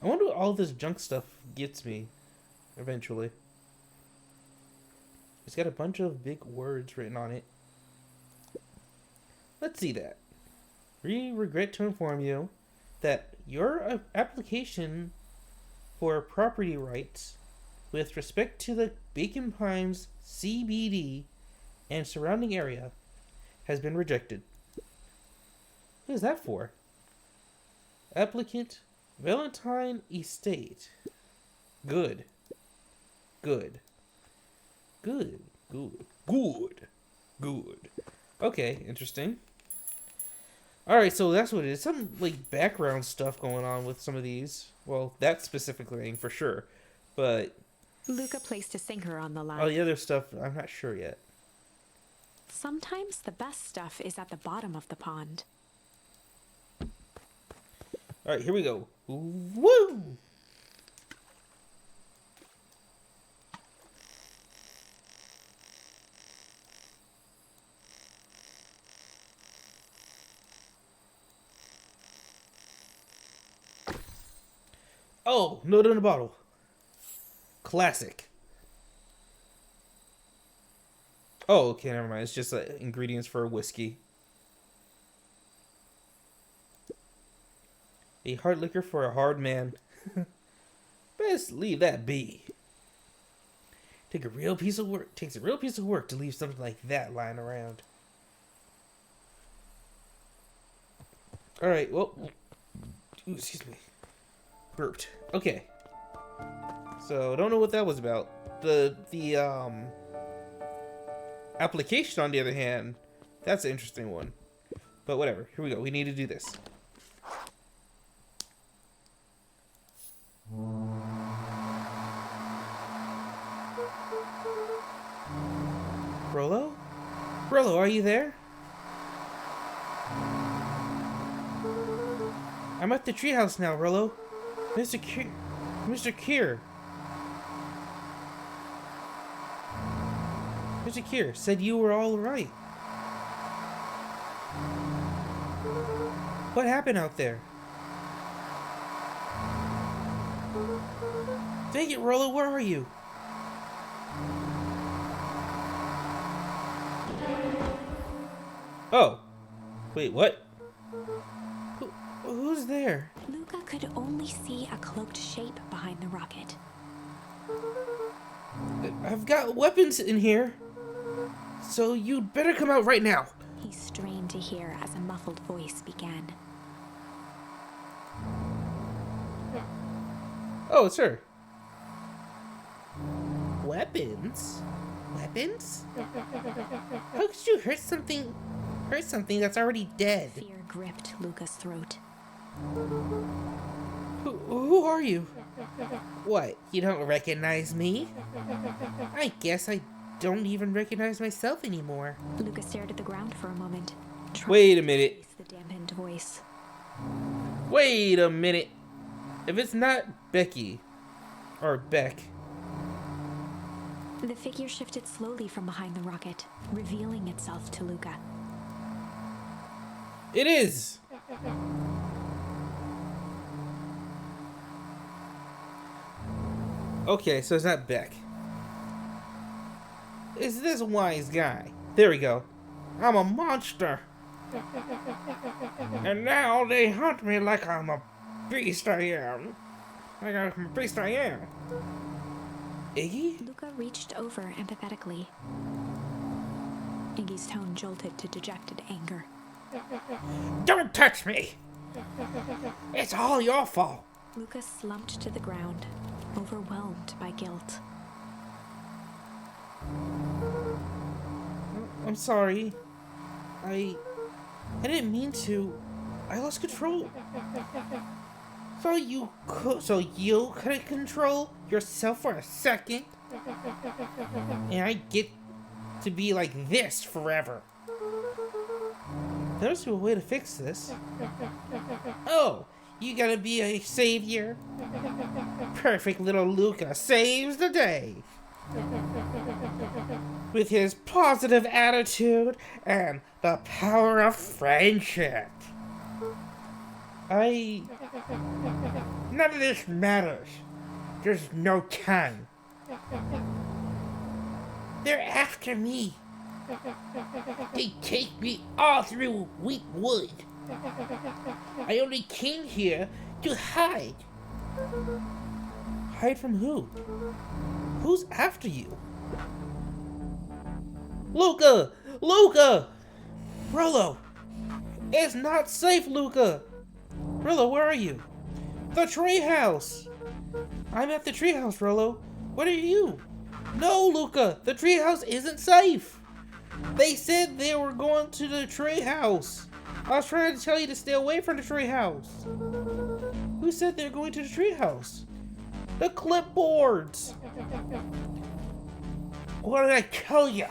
[SPEAKER 1] I wonder what all this junk stuff gets me eventually. It's got a bunch of big words written on it. Let's see that. We regret to inform you that your application for property rights with respect to the Bacon Pines CBD and surrounding area has been rejected. What is that for? Applicant Valentine Estate. Good. Good. Good. Good. Good. Good. Okay, interesting. Alright, so that's what it is. Some, like, background stuff going on with some of these. Well, that specific thing, for sure. But...
[SPEAKER 2] Luca placed a sinker on the line.
[SPEAKER 1] all the other stuff, I'm not sure yet.
[SPEAKER 2] Sometimes the best stuff is at the bottom of the pond.
[SPEAKER 1] Alright, here we go. Woo! Oh, note in a bottle. Classic. Oh, okay, never mind. It's just ingredients for a whiskey. A hard liquor for a hard man. Best leave that be. Takes a real piece of work to leave something like that lying around. Alright, well. Ooh, excuse me. Burped. Okay. So, don't know what that was about. The application, on the other hand, that's an interesting one. But whatever. Here we go. We need to do this.
[SPEAKER 3] Rollo? Rollo, are you there? I'm at the treehouse now, Rollo. Mr. Kier. Mr. Kier. Mr. Kier said you were all right. What happened out there? Dang it, Rollo, where are you? Oh. Wait, what? Who's there?
[SPEAKER 2] Luca could only see a cloaked shape behind the rocket.
[SPEAKER 3] I've got weapons in here. So you'd better come out right now.
[SPEAKER 2] He strained to hear as a muffled voice began.
[SPEAKER 3] Oh, it's her. Weapons? Weapons? How could you hurt something that's already dead?
[SPEAKER 2] Fear gripped Luca's throat.
[SPEAKER 3] Who are you? What, you don't recognize me? I guess I don't even recognize myself anymore.
[SPEAKER 2] Luca stared at the ground for a moment.
[SPEAKER 3] Wait a minute.
[SPEAKER 2] The dampened voice.
[SPEAKER 3] Wait a minute. If it's not Becky, or Beck.
[SPEAKER 2] The figure shifted slowly from behind the rocket, revealing itself to Luca.
[SPEAKER 3] It is! Okay, so it's not Beck. It's this wise guy. There we go. I'm a monster. And now they hunt me like I'm a beast I am. Like I'm a beast I am. Iggy?
[SPEAKER 2] Luca reached over empathetically. Iggy's tone jolted to dejected anger.
[SPEAKER 3] Don't touch me! It's all your fault.
[SPEAKER 2] Luca slumped to the ground, overwhelmed by guilt.
[SPEAKER 3] I'm sorry. I didn't mean to. I lost control. So you couldn't control yourself for a second? And I get to be like this forever. There's a way to fix this. Oh, you gotta be a savior? Perfect little Luca saves the day. With his positive attitude and the power of friendship. None of this matters. There's no time. They're after me. They take me all through Wheatwood. I only came here to hide. Hide from who? Who's after you? Luca! Luca! Rollo! It's not safe, Luca! Rollo, where are you? The treehouse! I'm at the treehouse, Rollo. What are you? No, Luca! The treehouse isn't safe! They said they were going to the treehouse. I was trying to tell you to stay away from the treehouse. Who said they're going to the treehouse? The clipboards! What did I tell you?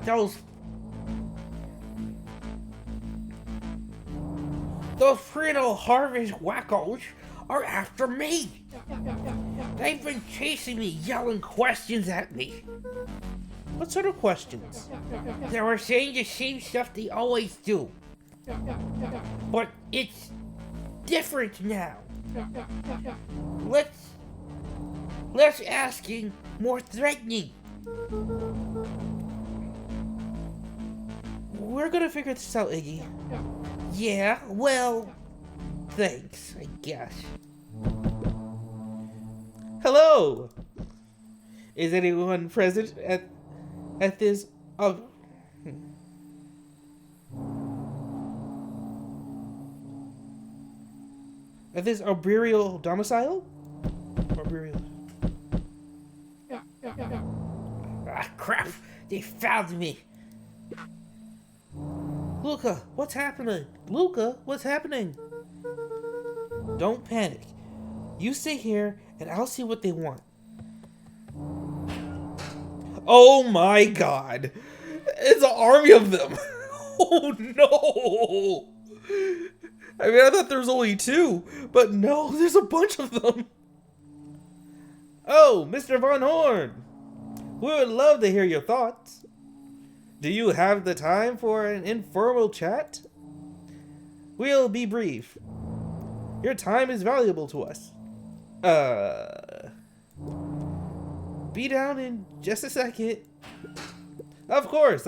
[SPEAKER 3] Those Frito Harvest wackos are after me. They've been chasing me, yelling questions at me. What sort of questions? They were saying the same stuff they always do. But it's different now. Less asking, more threatening. We're gonna figure this out, Iggy. Yeah, well, thanks, I guess. Hello! Is anyone present at this, at this arboreal domicile? Arboreal. Ah, crap! They found me! Luca, what's happening? Luca, what's happening? Don't panic. You stay here, and I'll see what they want.
[SPEAKER 1] Oh my god. It's an army of them. Oh no. I mean, I thought there was only 2, but no, there's a bunch of them. Oh, Mr. Von Horn. We would love to hear your thoughts. Do you have the time for an informal chat? We'll be brief. Your time is valuable to us. Be down in just a second. Of course.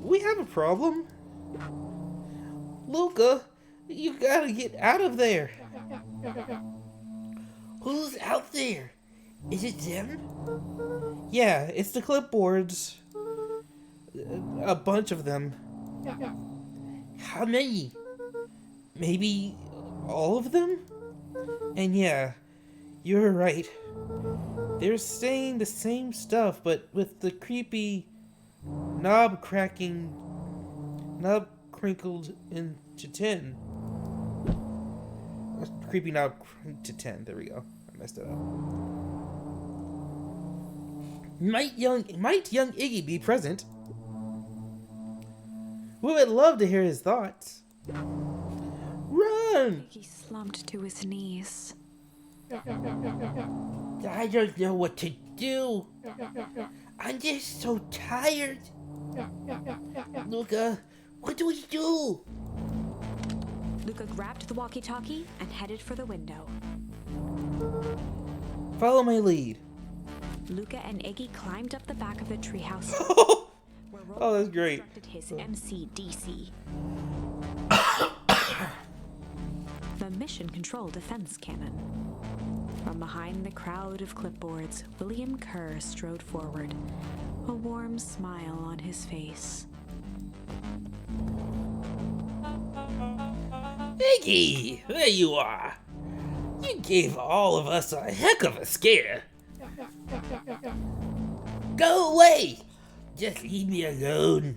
[SPEAKER 1] We have a problem. Luca, you gotta get out of there.
[SPEAKER 3] Who's out there? Is it them?
[SPEAKER 1] Yeah, it's the clipboards. A bunch of them.
[SPEAKER 3] How many?
[SPEAKER 1] Maybe all of them? And yeah, you're right. They're saying the same stuff, but with the creepy knob crinkled into 10. Creepy knob cranked to 10. There we go. I messed it up. Might young Iggy be present? We would love to hear his thoughts. Run!
[SPEAKER 2] He slumped to his knees.
[SPEAKER 3] I don't know what to do. I'm just so tired. Luca, what do we do?
[SPEAKER 2] Luca grabbed the walkie-talkie and headed for the window.
[SPEAKER 1] Follow my lead.
[SPEAKER 2] Luca and Iggy climbed up the back of the treehouse. where Rollo
[SPEAKER 1] Oh, that's great.
[SPEAKER 2] constructed his MCDC. The Mission Control Defense Cannon. From behind the crowd of clipboards, William Kerr strode forward, a warm smile on his face.
[SPEAKER 3] Iggy, there you are. You gave all of us a heck of a scare. Go away. Just leave me alone.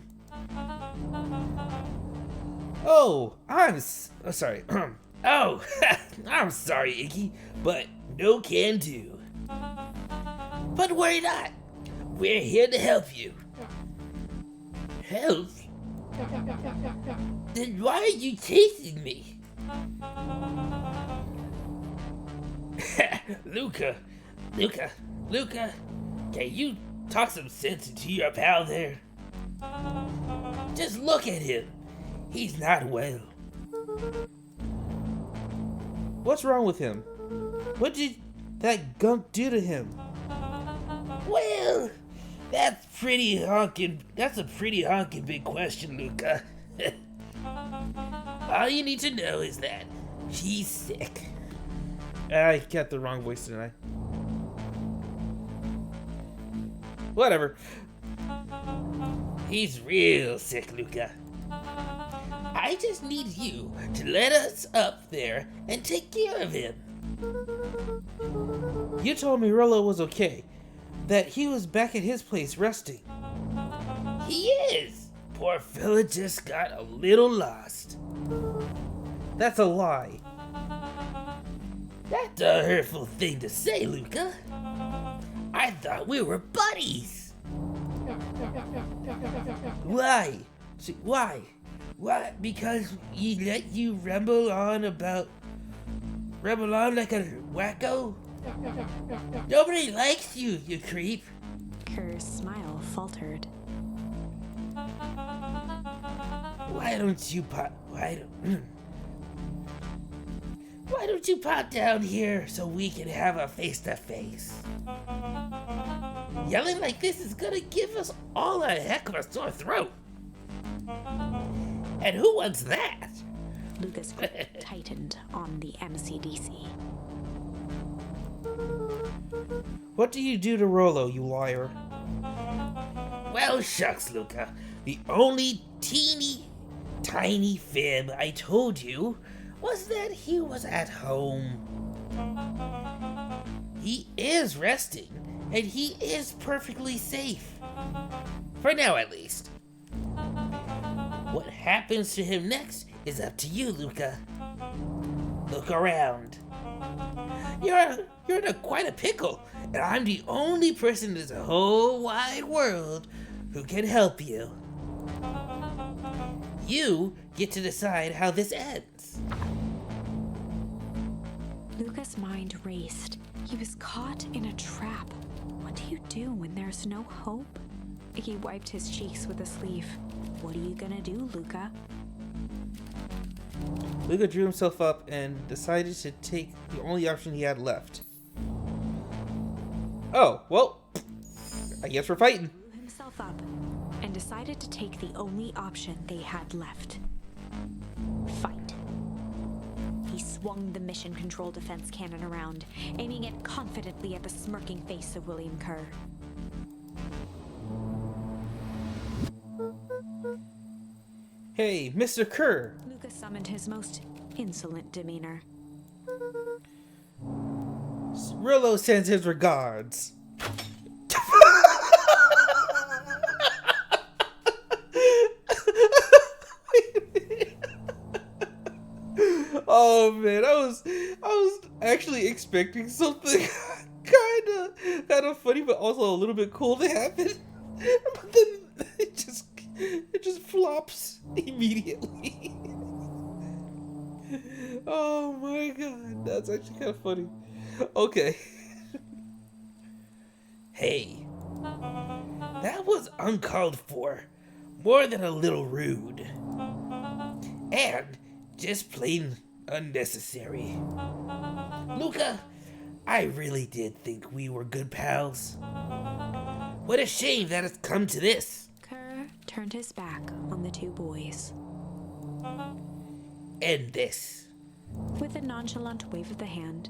[SPEAKER 1] Oh, sorry.
[SPEAKER 3] Oh, I'm sorry, Iggy, but no can do. But worry not. We're here to help you. Help? Then why are you chasing me? Luca, can you talk some sense into your pal there? Just look at him. He's not well.
[SPEAKER 1] What's wrong with him? What did that gunk do to him?
[SPEAKER 3] Well, that's a pretty honking big question, Luca. All you need to know is that she's sick.
[SPEAKER 1] I got the wrong voice, didn't I? Whatever.
[SPEAKER 3] He's real sick, Luca. I just need you to let us up there and take care of him.
[SPEAKER 1] You told me Rollo was okay. That he was back at his place resting.
[SPEAKER 3] He is. Poor fella just got a little lost.
[SPEAKER 1] That's a lie.
[SPEAKER 3] That's a hurtful thing to say, Luca. I thought we were buddies. Why? Why? Why? Because he let you ramble on like a wacko? Nobody likes you, you creep.
[SPEAKER 2] Kerr's smile faltered.
[SPEAKER 3] Why don't you pop down here so we can have a face-to-face? Yelling like this is gonna give us all a heck of a sore throat. And who wants that?
[SPEAKER 2] Luca's grip tightened on the MCDC.
[SPEAKER 1] What do you do to Rollo, you liar?
[SPEAKER 3] Well, shucks, Luca. The only teeny tiny fib I told you was that he was at home. He is resting, and he is perfectly safe. For now, at least. What happens to him next is up to you, Luca. Look around. You're in quite a pickle, and I'm the only person in this whole wide world who can help you. You get to decide how this ends.
[SPEAKER 2] Luca's mind raced. He was caught in a trap. What do you do when there's no hope? He wiped his cheeks with a sleeve. What are you gonna do, Luca?
[SPEAKER 1] Luca drew himself up and decided to take the only option he had left. Oh, well, I guess we're fighting.
[SPEAKER 2] Drew himself up and decided to take the only option they had left. Fight. He swung the mission control defense cannon around, aiming it confidently at the smirking face of William Kerr.
[SPEAKER 1] Hey, Mr. Kerr.
[SPEAKER 2] Luca summoned his most insolent demeanor.
[SPEAKER 1] Rillo sends his regards. Oh man, I was actually expecting something kind of funny, but also a little bit cool to happen. But then it just flops immediately. Oh my god, that's actually kind of funny. Okay. Hey, that was uncalled for, more than a little rude, and just plain unnecessary. Luca, I really did think we were good pals. What a shame that it's come to this.
[SPEAKER 2] Kerr turned his back on the two boys.
[SPEAKER 1] End this.
[SPEAKER 2] With a nonchalant wave of the hand,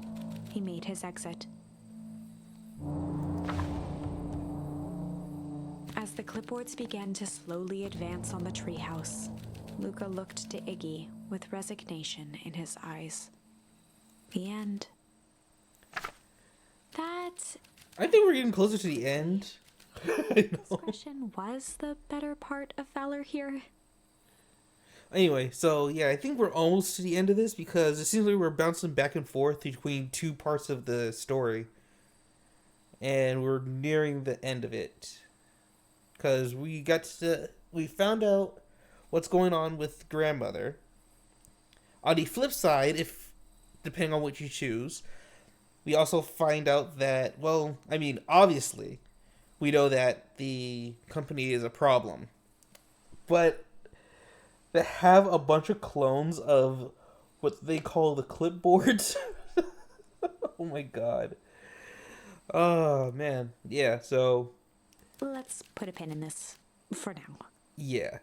[SPEAKER 2] he made his exit. As the clipboards began to slowly advance on the treehouse, Luca looked to Iggy with resignation in his eyes. The end. That
[SPEAKER 1] I think we're getting closer to the end. I know.
[SPEAKER 2] discretion was the better part of valor here.
[SPEAKER 1] Anyway, so yeah, I think we're almost to the end of this because it seems like we're bouncing back and forth between two parts of the story. And we're nearing the end of it. Because we found out what's going on with grandmother. On the flip side, depending on what you choose, we also find out that, well, I mean, obviously, we know that the company is a problem. But they have a bunch of clones of what they call the clipboards. Oh my god. Oh man. Yeah, so
[SPEAKER 2] Let's put a pin in this for now.
[SPEAKER 1] yeah.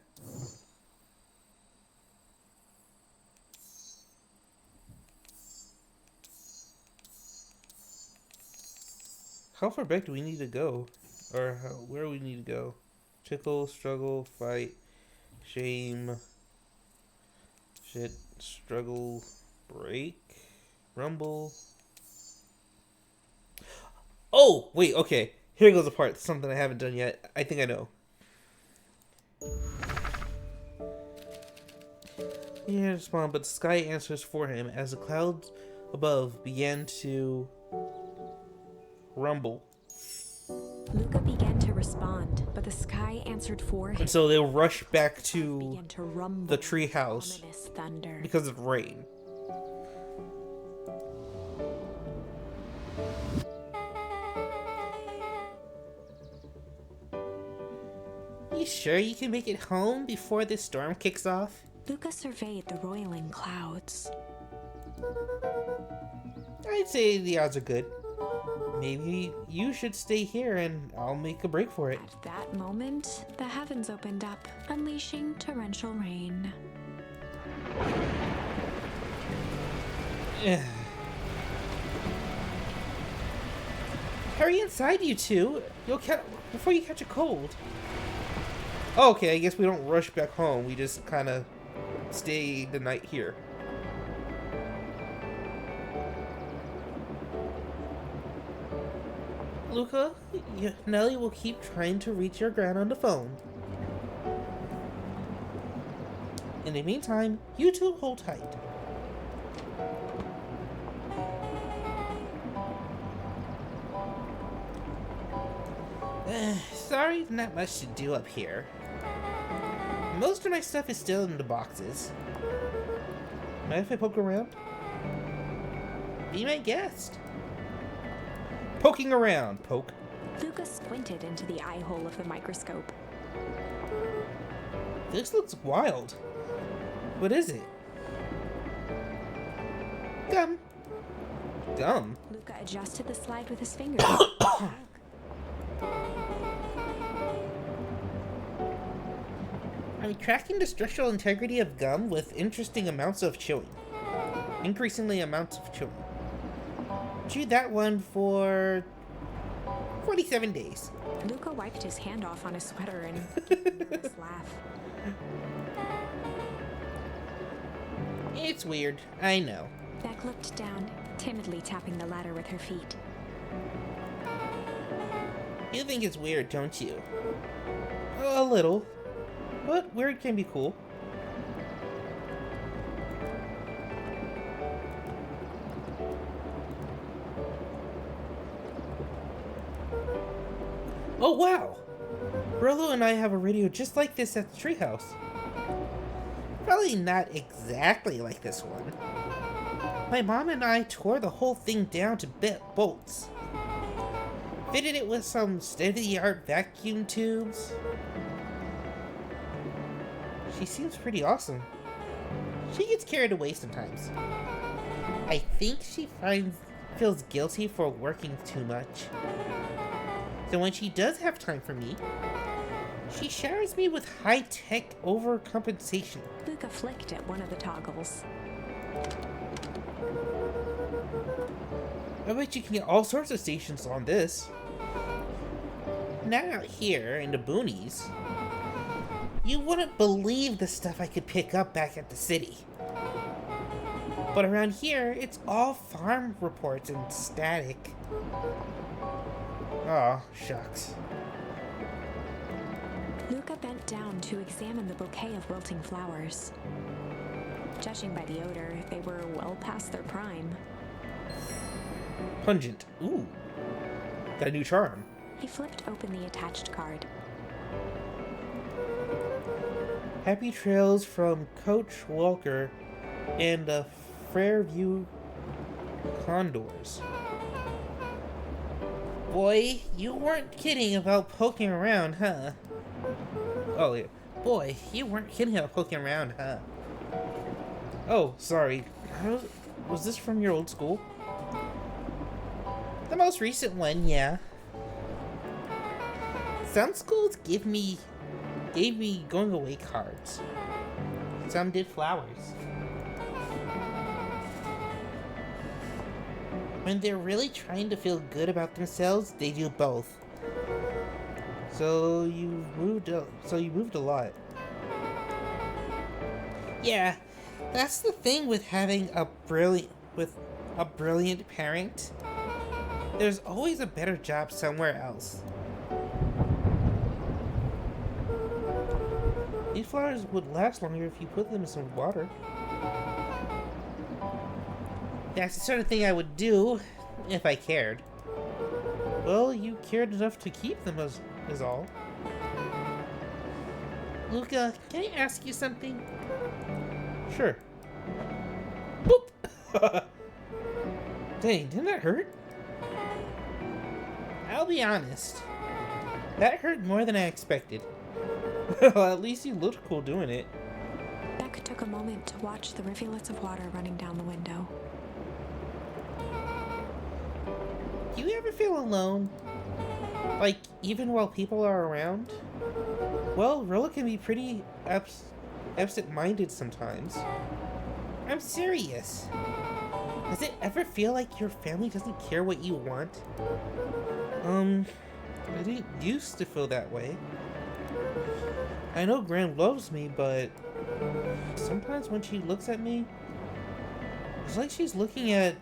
[SPEAKER 1] How far back do we need to go? Or where do we need to go? Tickle, struggle, fight, shame, shit, struggle, break, rumble. Oh, wait, okay. Here goes the part. Something I haven't done yet. I think I know. He didn't respond, but the sky answers for him as the clouds above began to rumble.
[SPEAKER 2] Luca began to respond, but the sky answered for him.
[SPEAKER 1] And so they'll rush back to
[SPEAKER 2] Began to rumble.
[SPEAKER 1] the treehouse
[SPEAKER 2] Ominous thunder.
[SPEAKER 1] because of rain. You sure you can make it home before this storm kicks off?
[SPEAKER 2] Luca surveyed the roiling clouds.
[SPEAKER 1] I'd say the odds are good. Maybe you should stay here and I'll make a break for it.
[SPEAKER 2] At that moment, the heavens opened up, unleashing torrential rain.
[SPEAKER 1] Hurry inside, you two. Before you catch a cold. Oh, okay, I guess we don't rush back home. We just kind of stay the night here. Luca, Nellie will keep trying to reach your gran on the phone. In the meantime, you two hold tight.
[SPEAKER 3] Sorry, not much to do up here. Most of my stuff is still in the boxes. Mind if I poke around? Be my guest. Poking around, poke.
[SPEAKER 2] Luca squinted into the eye hole of the microscope.
[SPEAKER 3] This looks wild. What is it? Gum. Gum?
[SPEAKER 2] Luca adjusted the slide with his finger.
[SPEAKER 3] I'm tracking the structural integrity of gum with interesting amounts of chewing. Increasingly amounts of chewing. Chewed that one for 47 days.
[SPEAKER 2] Luca wiped his hand off on his sweater and gave a nervous laugh.
[SPEAKER 3] It's weird, I know.
[SPEAKER 2] Beck looked down, timidly tapping the ladder with her feet.
[SPEAKER 3] You think it's weird, don't you? A little. But weird can be cool. Oh wow! Rolo and I have a radio just like this at the treehouse. Probably not exactly like this one. My mom and I tore the whole thing down to bolts. Fitted it with some state-of-the-art vacuum tubes. She seems pretty awesome. She gets carried away sometimes. I think she feels guilty for working too much. So when she does have time for me, she showers me with high-tech overcompensation.
[SPEAKER 2] Luca flicked at one of the toggles.
[SPEAKER 3] I bet you can get all sorts of stations on this. Not out here in the boonies. You wouldn't believe the stuff I could pick up back at the city. But around here, it's all farm reports and static. Aw, shucks.
[SPEAKER 2] Luca bent down to examine the bouquet of wilting flowers. Judging by the odor, they were well past their prime.
[SPEAKER 3] Pungent. Ooh. Got a new charm.
[SPEAKER 2] He flipped open the attached card.
[SPEAKER 3] Happy trails from Coach Walker and the Fairview Condors. Boy, you weren't kidding about poking around, huh? Oh, yeah. Boy, you weren't kidding about poking around, huh? Oh, sorry. Was this from your old school? The most recent one, yeah. Some schools gave me going away cards. Some did flowers. When they're really trying to feel good about themselves, they do both. So you moved a lot. Yeah, that's the thing with having a brilliant parent. There's always a better job somewhere else. These flowers would last longer if you put them in some water. That's the sort of thing I would do if I cared. Well, you cared enough to keep them is all. Luca, can I ask you something? Sure. Boop! Dang, didn't that hurt? I'll be honest. That hurt more than I expected. Well, at least you looked cool doing it.
[SPEAKER 2] Beck took a moment to watch the rivulets of water running down the window.
[SPEAKER 3] Do you ever feel alone? Like, even while people are around? Well, Rilla can be pretty absent-minded sometimes. I'm serious. Does it ever feel like your family doesn't care what you want? I didn't used to feel that way. I know Gran loves me, but sometimes when she looks at me, it's like she's looking at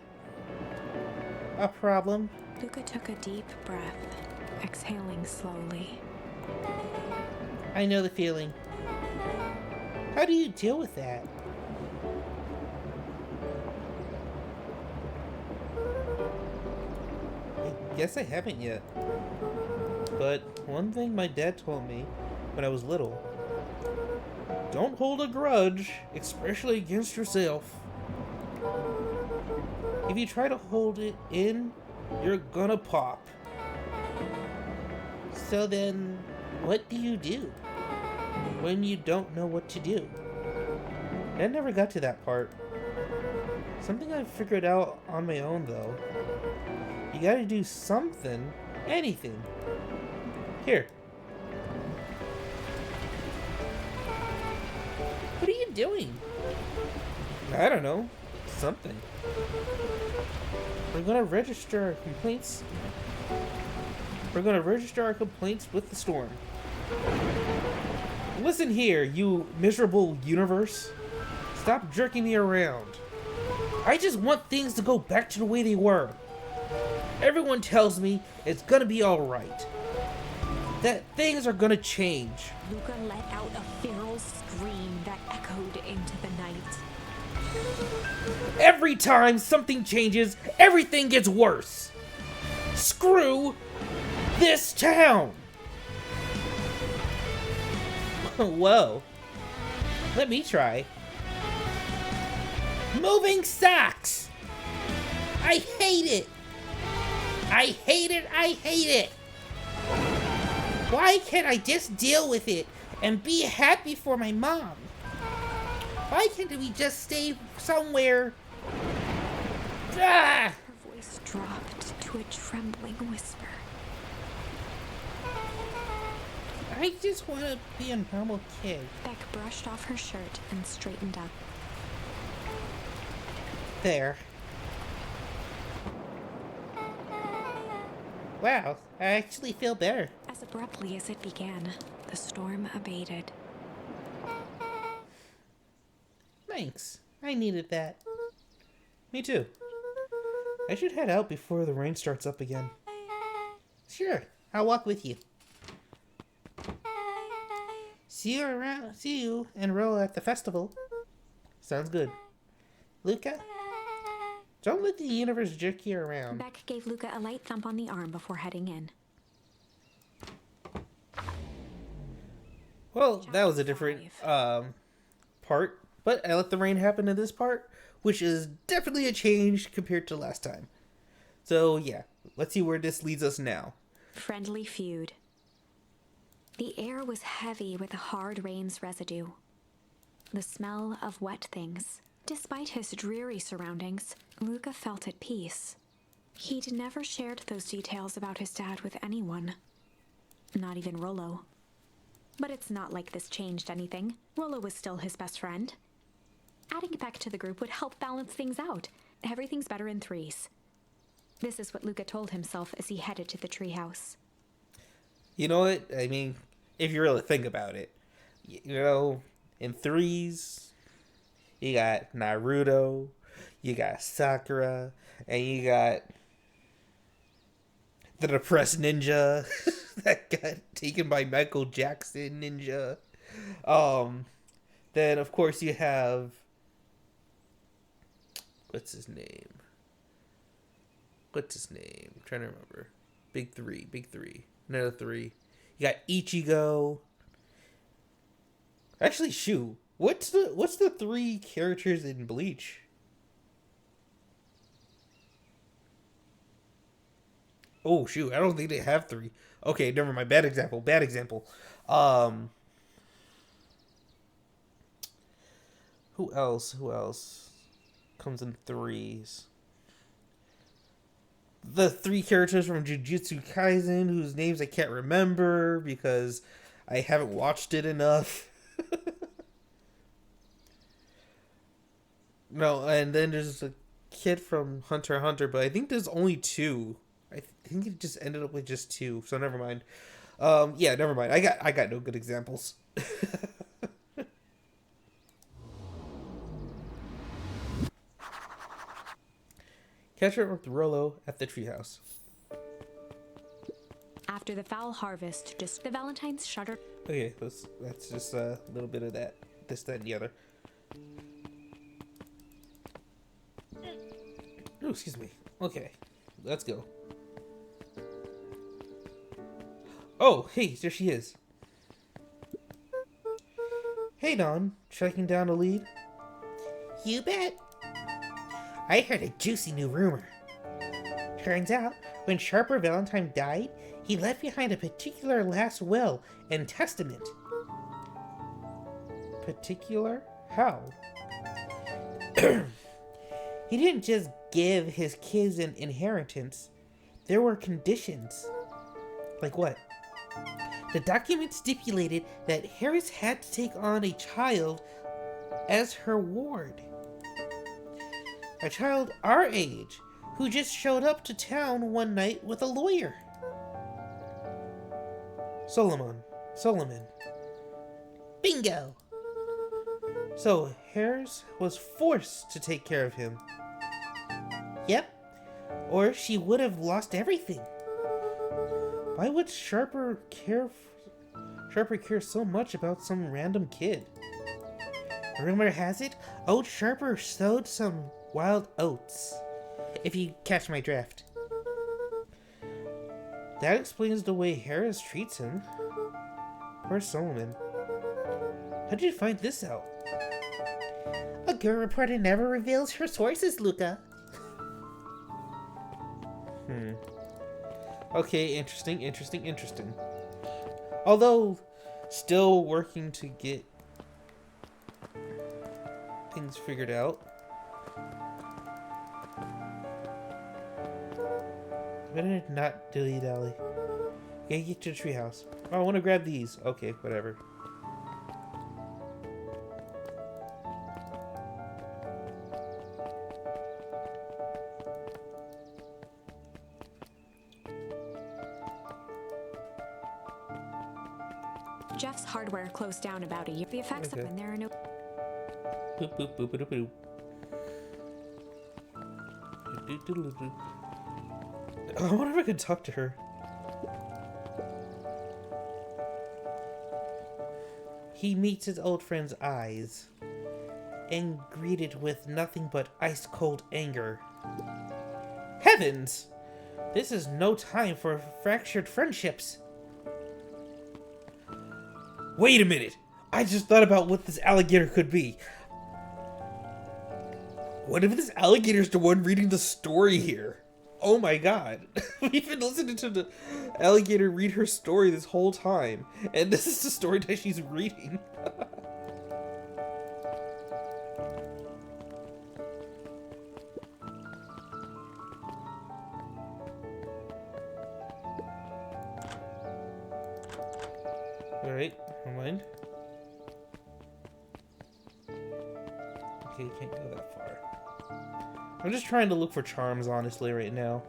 [SPEAKER 3] a problem.
[SPEAKER 2] Luca took a deep breath, exhaling slowly.
[SPEAKER 3] I know the feeling. How do you deal with that? I guess I haven't yet. But one thing my dad told me when I was little, don't hold a grudge, especially against yourself. If you try to hold it in, you're gonna pop. So then, what do you do when you don't know what to do? I never got to that part. Something I figured out on my own, though. You gotta do something, anything. Here. What are you doing? I don't know. Something. We're gonna register our complaints. We're gonna register our complaints with the storm. Listen here, you miserable universe. Stop jerking me around. I just want things to go back to the way they were. Everyone tells me it's gonna be alright. That things are gonna change.
[SPEAKER 2] Luca let out a feral scream that echoed into the night.
[SPEAKER 3] Every time something changes, everything gets worse. Screw this town. Whoa. Let me try. Moving socks. I hate it. I hate it. I hate it. Why can't I just deal with it and be happy for my mom? Why can't we just stay somewhere? Ah!
[SPEAKER 2] Her voice dropped to a trembling whisper.
[SPEAKER 3] I just want to be a normal kid.
[SPEAKER 2] Beck brushed off her shirt and straightened up.
[SPEAKER 3] There. Wow, I actually feel better.
[SPEAKER 2] As abruptly as it began, the storm abated.
[SPEAKER 3] Thanks. I needed that. Me too. I should head out before the rain starts up again. Sure, I'll walk with you. See you and Ro at the festival. Sounds good. Luca, don't let the universe jerk you around.
[SPEAKER 2] Beck gave Luca a light thump on the arm before heading in.
[SPEAKER 3] Well, that was a different part, but I let the rain happen in this part, which is definitely a change compared to last time. So yeah, let's see where this leads us now.
[SPEAKER 2] Friendly feud. The air was heavy with the hard rain's residue. The smell of wet things. Despite his dreary surroundings, Luca felt at peace. He'd never shared those details about his dad with anyone. Not even Rollo. But it's not like this changed anything. Rollo was still his best friend. Adding Beck to the group would help balance things out. Everything's better in threes. This is what Luca told himself as he headed to the treehouse.
[SPEAKER 3] You know what? I mean, if you really think about it, you know, in threes, you got Naruto, you got Sakura, and you got the depressed ninja that got taken by Michael Jackson ninja. Then of course you have, what's his name? I'm trying to remember. Big three. Another three. You got Ichigo. Actually, shoot. What's the three characters in Bleach? Oh shoot, I don't think they have three. Okay, never mind. Bad example. Who else comes in threes? The three characters from Jujutsu Kaisen, whose names I can't remember because I haven't watched it enough. No, and then there's a kid from Hunter x Hunter, but I think there's only two. I think it just ended up with just two, so never mind. Yeah, never mind. I got no good examples. Catch up with Rollo at the treehouse.
[SPEAKER 2] After the foul harvest, just the Valentines shuddered.
[SPEAKER 3] Okay, that's just a little bit of that, this, that, and the other. Oh, excuse me. Okay, let's go. Oh, hey, there she is. Hey, Dawn. Tracking down a lead? You bet. I heard a juicy new rumor. Turns out, when Sharper Valentine died, he left behind a particular last will and testament. Particular? How? He didn't just give his kids an inheritance. There were conditions. Like what? The document stipulated that Harris had to take on a child as her ward. A child our age, who just showed up to town one night with a lawyer. Solomon. Bingo! So, Harris was forced to take care of him. Yep. Or she would have lost everything. Why would Sharper care so much about some random kid? Rumor has it, old Sharper sowed some wild oats. If you catch my drift. That explains the way Harris treats him. Poor Solomon. How did you find this out? A girl reporter never reveals her sources, Luca. Okay, interesting. Although, still working to get things figured out. Better not dilly-dally. Gotta get to the treehouse. Oh, I want to grab these. Okay, whatever.
[SPEAKER 2] Jeff's hardware closed down about a year. The effects of when there are no...
[SPEAKER 3] Boop, boop, boop, boop, boop. I wonder if I could talk to her. He meets his old friend's eyes and greeted with nothing but ice-cold anger. Heavens! This is no time for fractured friendships. Wait a minute! I just thought about what this alligator could be. What if this alligator's the one reading the story here? Oh my god. We've been listening to the alligator read her story this whole time. And this is the story that she's reading. Alright, never mind. Okay, you can't go that far. I'm just trying to look for charms, honestly, right now.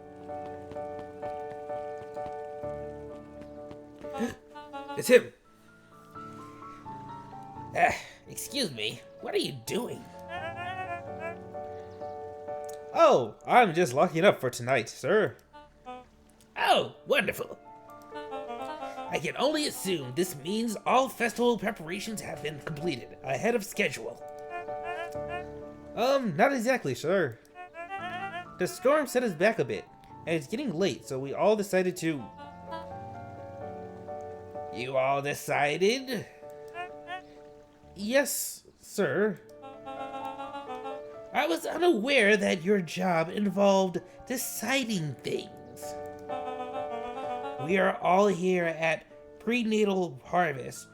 [SPEAKER 3] It's him! Excuse me, what are you doing? Oh, I'm just locking up for tonight, sir. Oh, wonderful. I can only assume this means all festival preparations have been completed ahead of schedule. Not exactly, sir. The storm set us back a bit, and it's getting late, so we all decided to... You all decided? Yes, sir. I was unaware that your job involved deciding things. We are all here at Prenatal Harvest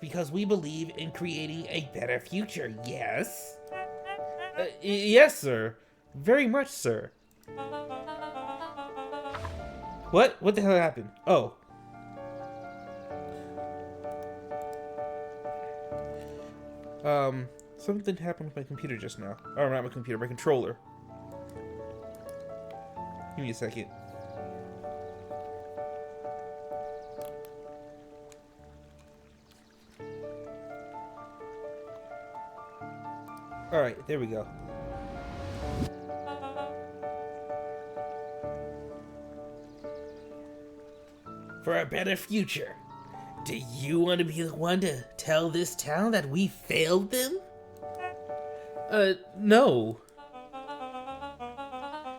[SPEAKER 3] because we believe in creating a better future, yes? Yes, sir. Very much, sir. What? What the hell happened? Oh. Something happened with my computer just now. Oh, not my computer, my controller. Give me a second. Alright, there we go. For a better future. Do you want to be the one to tell this town that we failed them? No.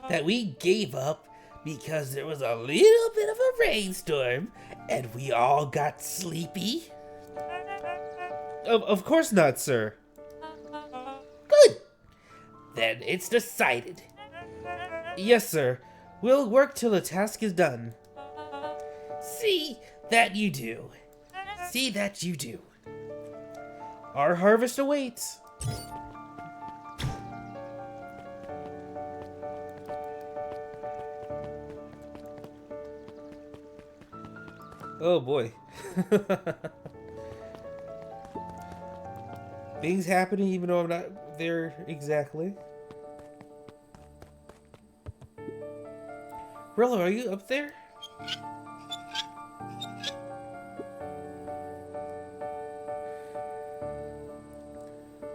[SPEAKER 3] That we gave up Because there was a little bit of a rainstorm and we all got sleepy? Of course not, sir. Good. Then it's decided. Yes, sir. We'll work till the task is done. See that you do. See that you do. Our harvest awaits. Oh boy. Things happening even though I'm not there exactly. Rollo, are you up there?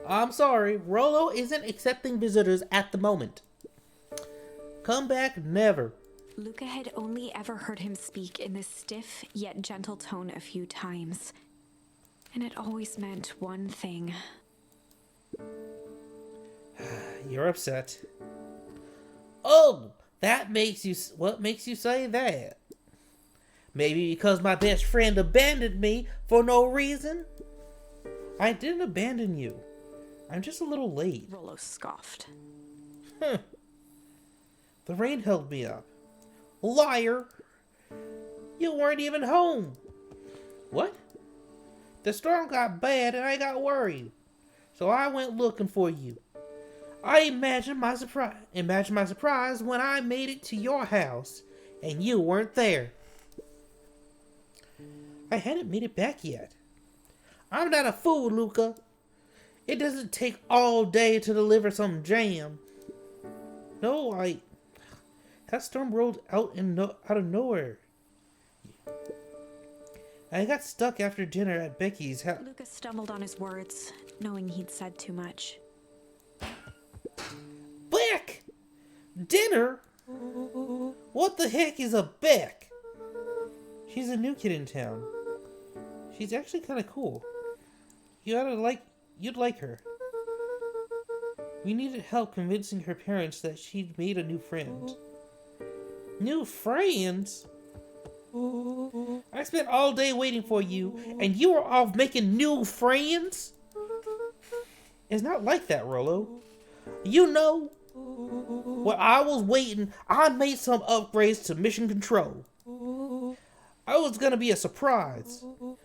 [SPEAKER 3] I'm sorry, Rollo isn't accepting visitors at the moment. Come back never.
[SPEAKER 2] Luca had only ever heard him speak in this stiff yet gentle tone a few times. And it always meant one thing.
[SPEAKER 3] You're upset. Oh, that makes you... What makes you say that? Maybe because my best friend abandoned me for no reason? I didn't abandon you. I'm just a little late.
[SPEAKER 2] Rollo scoffed.
[SPEAKER 3] Huh. The rain held me up. Liar! You weren't even home. What? The storm got bad and I got worried. So I went looking for you. I imagined my surprise when I made it to your house and you weren't there. I hadn't made it back yet. I'm not a fool, Luca. It doesn't take all day to deliver some jam. No, that storm rolled out of nowhere. I got stuck after dinner at Becky's house.
[SPEAKER 2] Luca stumbled on his words, knowing he'd said too much.
[SPEAKER 3] Beck! Dinner? What the heck is a Beck? She's a new kid in town. She's actually kind of cool. You'd like her. We needed help convincing her parents that she'd made a new friend. New friends? I spent all day waiting for you, and you were off making new friends? It's not like that, Rollo. You know, while I was waiting, I made some upgrades to mission control. I was gonna be a surprise,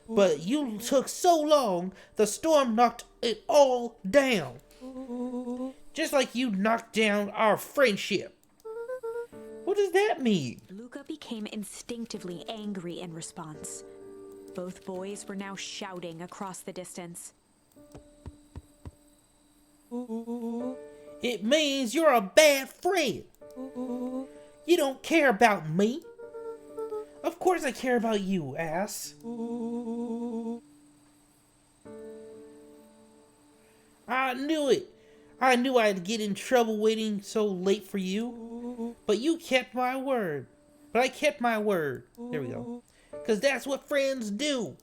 [SPEAKER 3] but you took so long, the storm knocked it all down. Just like you knocked down our friendship. What does that mean?
[SPEAKER 2] Luca became instinctively angry in response. Both boys were now shouting across the distance.
[SPEAKER 3] It means you're a bad friend. You don't care about me. Of course I care about you, ass. I knew it. I knew I'd get in trouble waiting so late for you. But you kept my word. But I kept my word. There we go. Because that's what friends do.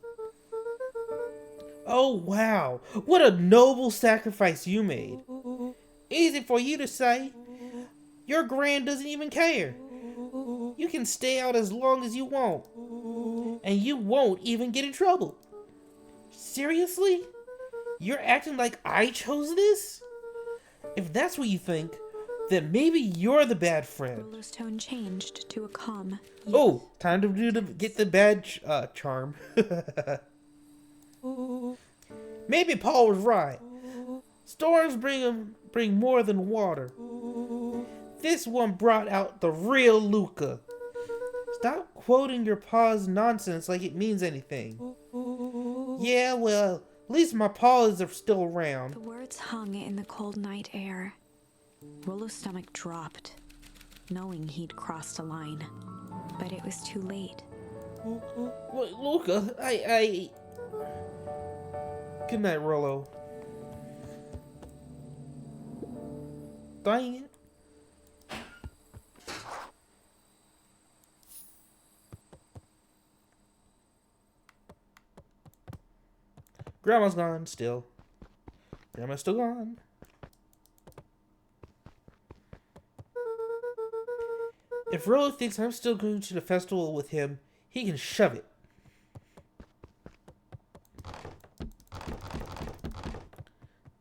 [SPEAKER 3] Oh, wow. What a noble sacrifice you made. Easy for you to say. Your grand doesn't even care. You can stay out as long as you want. And you won't even get in trouble. Seriously? You're acting like I chose this? If that's what you think, then maybe you're the bad friend.
[SPEAKER 2] Rollo's tone changed to a calm. Yes.
[SPEAKER 3] Oh, time to get the bad charm. Maybe Paul was right. Storms bring more than water. This one brought out the real Luca. Stop quoting your pa's nonsense like it means anything. Yeah, well, at least my paw is still around.
[SPEAKER 2] The words hung in the cold night air. Rollo's stomach dropped, knowing he'd crossed a line. But it was too late.
[SPEAKER 3] Wait, Luca, I... Good night, Rollo. Dang it. Grandma's gone still. Grandma's still gone. If Rollo thinks I'm still going to the festival with him, he can shove it.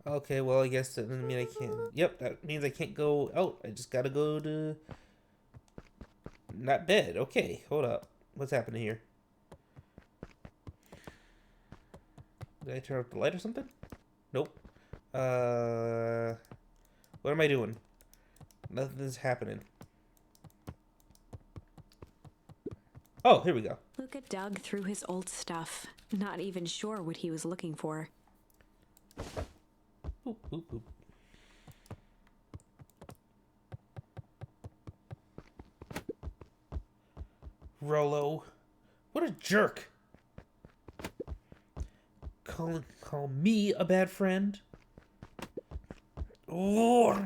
[SPEAKER 3] Okay, well, I guess that doesn't mean I can't. Yep, that means I can't go out. I just gotta go to... Not bed. Okay, hold up. What's happening here? Did I turn off the light or something? Nope. What am I doing? Nothing's happening. Oh, here we go.
[SPEAKER 2] Luca dug through his old stuff, not even sure what he was looking for.
[SPEAKER 3] Boop, boop, boop. Rollo. What a jerk. Call me a bad friend? Oh,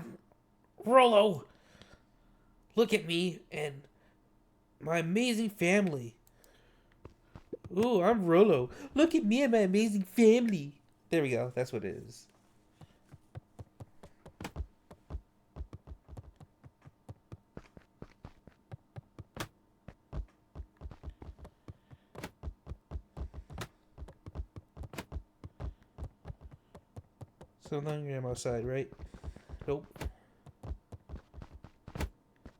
[SPEAKER 3] Rollo. Look at me and my amazing family. Ooh, I'm Rollo. Look at me and my amazing family. There we go. That's what it is. So I'm hungry. I'm outside, right? Nope.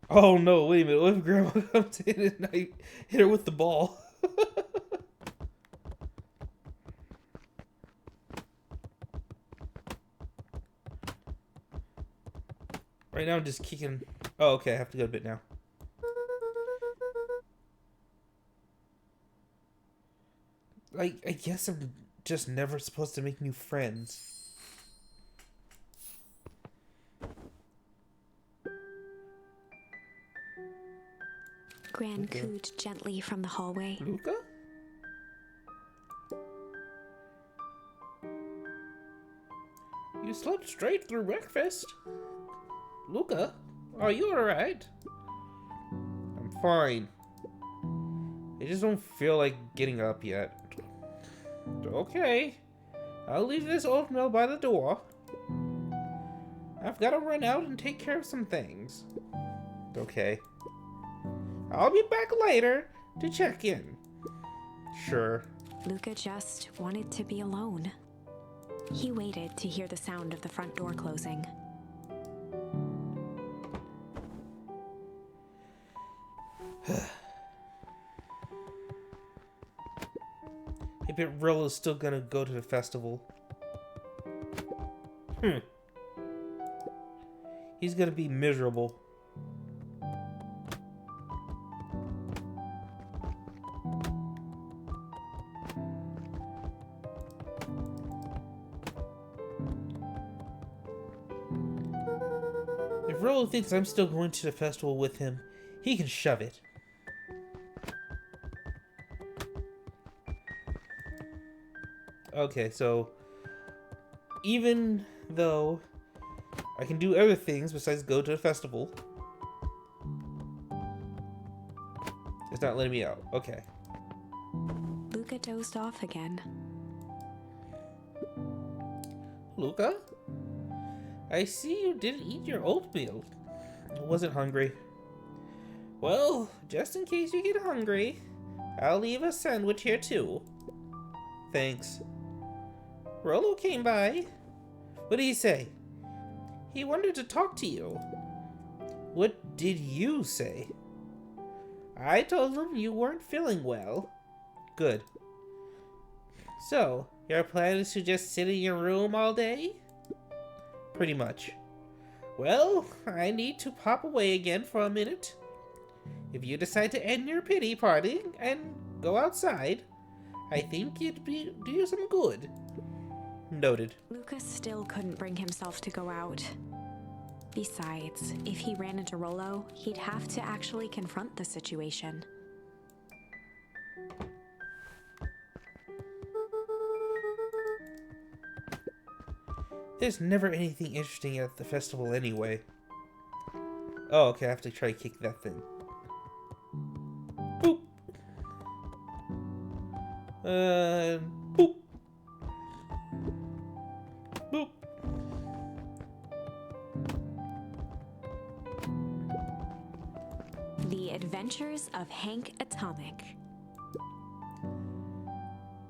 [SPEAKER 3] Oh no, wait a minute. What if Grandma comes in and I hit her with the ball? Right now I'm just kicking... Oh, okay, I have to go to bed now. I guess I'm just never supposed to make new friends.
[SPEAKER 2] Gran cooed gently from the hallway.
[SPEAKER 3] Luca? You slept straight through breakfast. Luca, are you alright? I'm fine. I just don't feel like getting up yet. Okay. I'll leave this oatmeal by the door. I've got to run out and take care of some things. Okay. I'll be back later to check in. Sure.
[SPEAKER 2] Luca just wanted to be alone. He waited to hear the sound of the front door closing.
[SPEAKER 3] I bet Rilla's still gonna go to the festival. He's gonna be miserable. If Rilla thinks I'm still going to the festival with him, he can shove it. Okay, so even though I can do other things besides go to a festival, it's not letting me out. Okay.
[SPEAKER 2] Luca dozed off again.
[SPEAKER 3] Luca? I see you didn't eat your oatmeal. I wasn't hungry. Well, just in case you get hungry, I'll leave a sandwich here too. Thanks. Rollo came by. What did he say? He wanted to talk to you. What did you say? I told him you weren't feeling well. Good. So, your plan is to just sit in your room all day? Pretty much. Well, I need to pop away again for a minute. If you decide to end your pity party and go outside, I think it'd do you some good. Noted.
[SPEAKER 2] Luca still couldn't bring himself to go out. Besides, if he ran into Rollo, he'd have to actually confront the situation.
[SPEAKER 3] There's never anything interesting at the festival anyway. Oh, okay, I have to try to kick that thing. Boop. Boop. Boop.
[SPEAKER 2] The Adventures of Hank Atomic.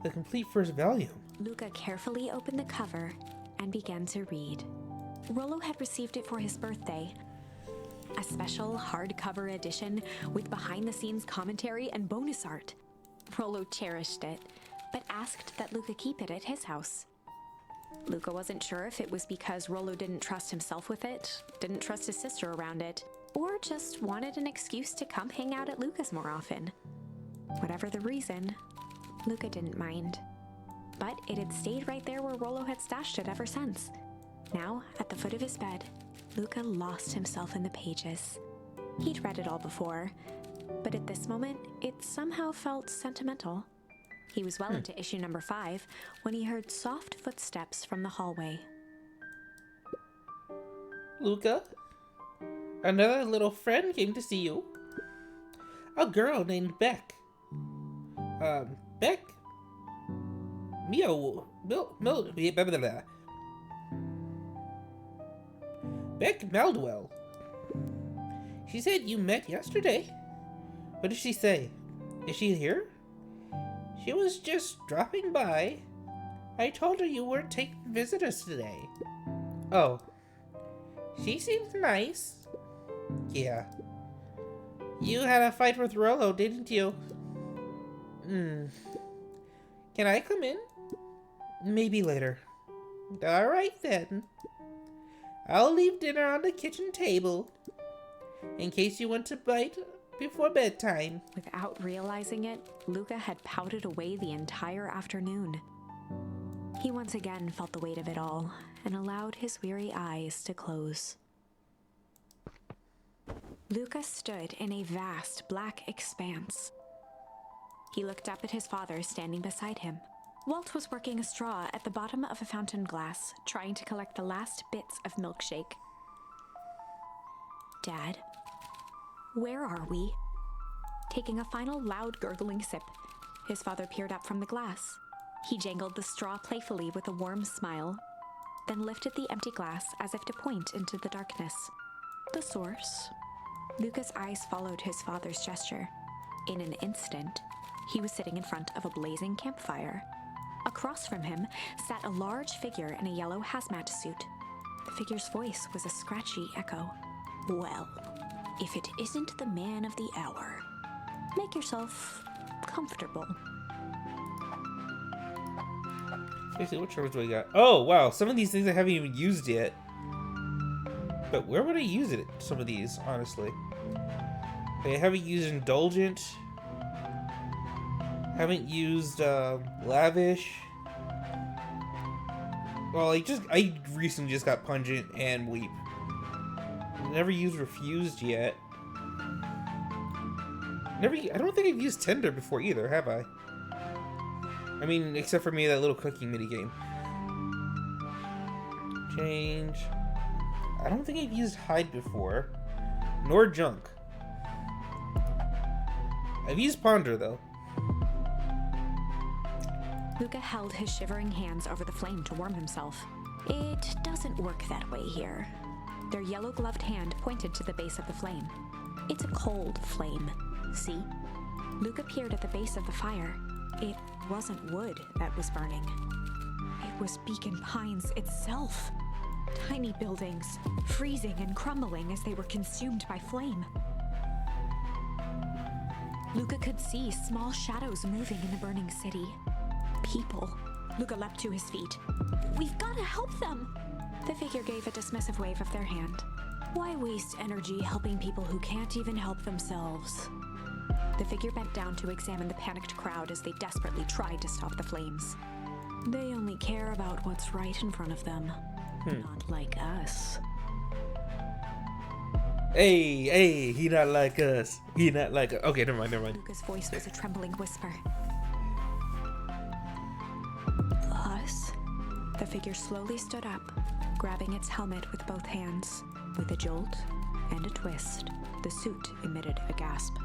[SPEAKER 3] The complete first volume.
[SPEAKER 2] Luca carefully opened the cover and began to read. Rollo had received it for his birthday. A special hardcover edition with behind-the-scenes commentary and bonus art. Rollo cherished it, but asked that Luca keep it at his house. Luca wasn't sure if it was because Rollo didn't trust himself with it, didn't trust his sister around it, or just wanted an excuse to come hang out at Luca's more often. Whatever the reason, Luca didn't mind. But it had stayed right there where Rollo had stashed it ever since. Now, at the foot of his bed, Luca lost himself in the pages. He'd read it all before, but at this moment, it somehow felt sentimental. He was well into issue number 5 when he heard soft footsteps from the hallway.
[SPEAKER 3] Luca, another little friend came to see you. A girl named Beck. Beck? Blah, blah, blah. Beck Maldwell. She said you met yesterday. What did she say? Is she here? She was just dropping by. I told her you weren't taking visitors today. Oh. She seems nice. Yeah. You had a fight with Rollo, didn't you? Can I come in? Maybe later. Alright then. I'll leave dinner on the kitchen table, in case you want to bite before bedtime.
[SPEAKER 2] Without realizing it, Luca had pouted away the entire afternoon. He once again felt the weight of it all and allowed his weary eyes to close. Luca stood in a vast black expanse. He looked up at his father standing beside him. Walt was working a straw at the bottom of a fountain glass, trying to collect the last bits of milkshake. Dad, where are we? Taking a final loud gurgling sip, his father peered up from the glass. He jangled the straw playfully with a warm smile, then lifted the empty glass as if to point into the darkness. The source. Luca's eyes followed his father's gesture. In an instant, he was sitting in front of a blazing campfire. Across from him sat a large figure in a yellow hazmat suit. The figure's voice was a scratchy echo. Well, if it isn't the man of the hour, make yourself comfortable.
[SPEAKER 3] Seriously, what charms do I got? Oh, wow. Some of these things I haven't even used yet. But where would I use it? Some of these, honestly. I haven't used Indulgent. Haven't used Lavish. Well, I recently just got Pungent and Weep. Never used Refused yet. I don't think I've used Tender before either, have I? I mean, except for maybe that little cooking minigame. Change. I don't think I've used Hide before. Nor Junk. I've used Ponder, though.
[SPEAKER 2] Luca held his shivering hands over the flame to warm himself. It doesn't work that way here. Their yellow-gloved hand pointed to the base of the flame. It's a cold flame, see? Luca peered at the base of the fire. It wasn't wood that was burning. It was Beacon Pines itself. Tiny buildings, freezing and crumbling as they were consumed by flame. Luca could see small shadows moving in the burning city. People. Luca leapt to his feet. We've got to help them! The figure gave a dismissive wave of their hand. Why waste energy helping people who can't even help themselves? The figure bent down to examine the panicked crowd as they desperately tried to stop the flames. They only care about what's right in front of them. Not like us.
[SPEAKER 3] Hey, he not like us. He not like us. Okay, never mind.
[SPEAKER 2] Luca's voice was a trembling whisper. Us? The figure slowly stood up, grabbing its helmet with both hands. With a jolt and a twist, the suit emitted a gasp.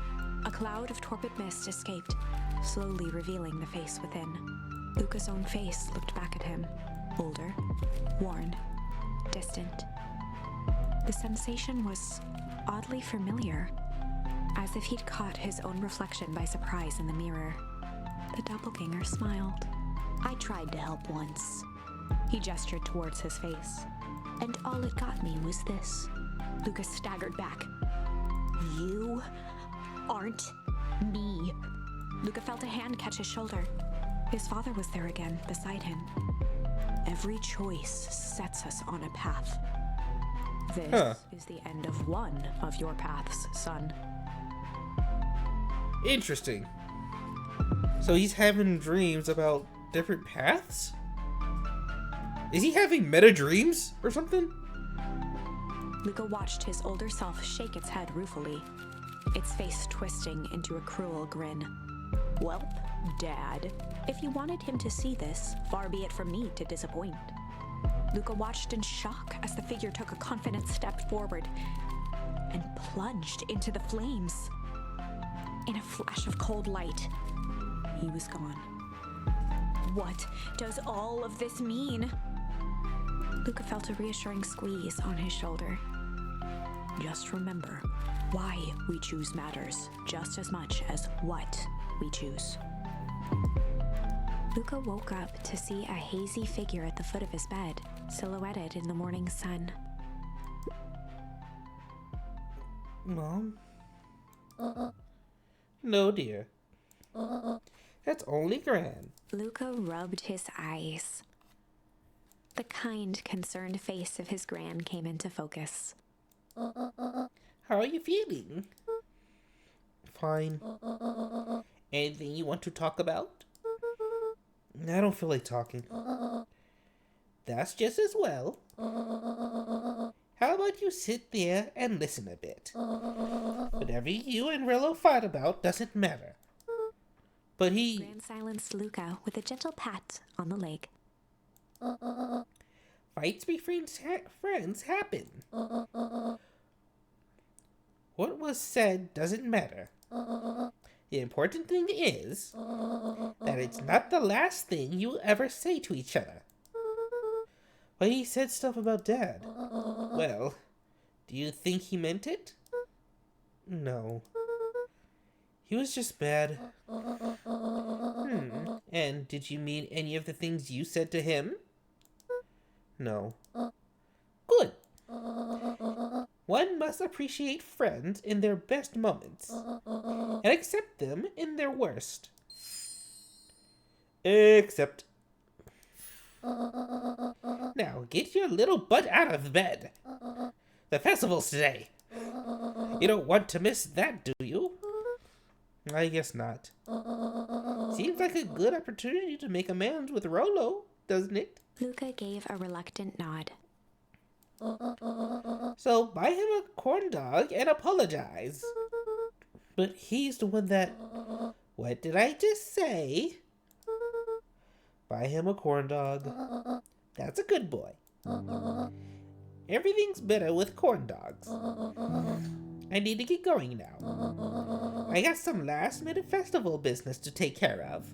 [SPEAKER 2] A cloud of torpid mist escaped, slowly revealing the face within. Luca's own face looked back at him, older, worn, distant. The sensation was oddly familiar, As if he'd caught his own reflection by surprise in the mirror, the doppelganger smiled. I tried to help once. He gestured towards his face. And all it got me was this. Lucas staggered back. You aren't me. Luca felt a hand catch his shoulder. His father was there again, beside him. Every choice sets us on a path. This is the end of one of your paths, son.
[SPEAKER 1] Interesting. So he's having dreams about different paths? Is he having meta dreams or something?
[SPEAKER 2] Luca watched his older self shake its head ruefully, its face twisting into a cruel grin. Welp, Dad, if you wanted him to see this, far be it from me to disappoint. Luca watched in shock as the figure took a confident step forward and plunged into the flames. In a flash of cold light, he was gone. What does all of this mean? Luca felt a reassuring squeeze on his shoulder. Just remember, why we choose matters just as much as what we choose. Luca woke up to see a hazy figure at the foot of his bed, silhouetted in the morning sun.
[SPEAKER 3] Mom? No, dear. That's only Gran.
[SPEAKER 2] Luca rubbed his eyes. The kind, concerned face of his gran came into focus.
[SPEAKER 3] How are you feeling? Fine. Anything you want to talk about? I don't feel like talking. That's just as well. How about you sit there and listen a bit? Whatever you and Rillo fight about doesn't matter. But he...
[SPEAKER 2] Gran silenced Luca with a gentle pat on the leg.
[SPEAKER 3] Fights between friends happen. What was said doesn't matter. The important thing is that it's not the last thing you ever say to each other. But he said stuff about Dad. Well, do you think he meant it? No. He was just bad. And did you mean any of the things you said to him? No. Good. One must appreciate friends in their best moments and accept them in their worst. Except. Now, get your little butt out of bed. The festival's today. You don't want to miss that, do you? I guess not. Seems like a good opportunity to make amends with Rolo, doesn't it?
[SPEAKER 2] Luca gave a reluctant nod.
[SPEAKER 3] So buy him a corn dog and apologize. But he's the one that... What did I just say? Buy him a corn dog. That's a good boy. Everything's better with corn dogs. I need to get going now. I got some last-minute festival business to take care of.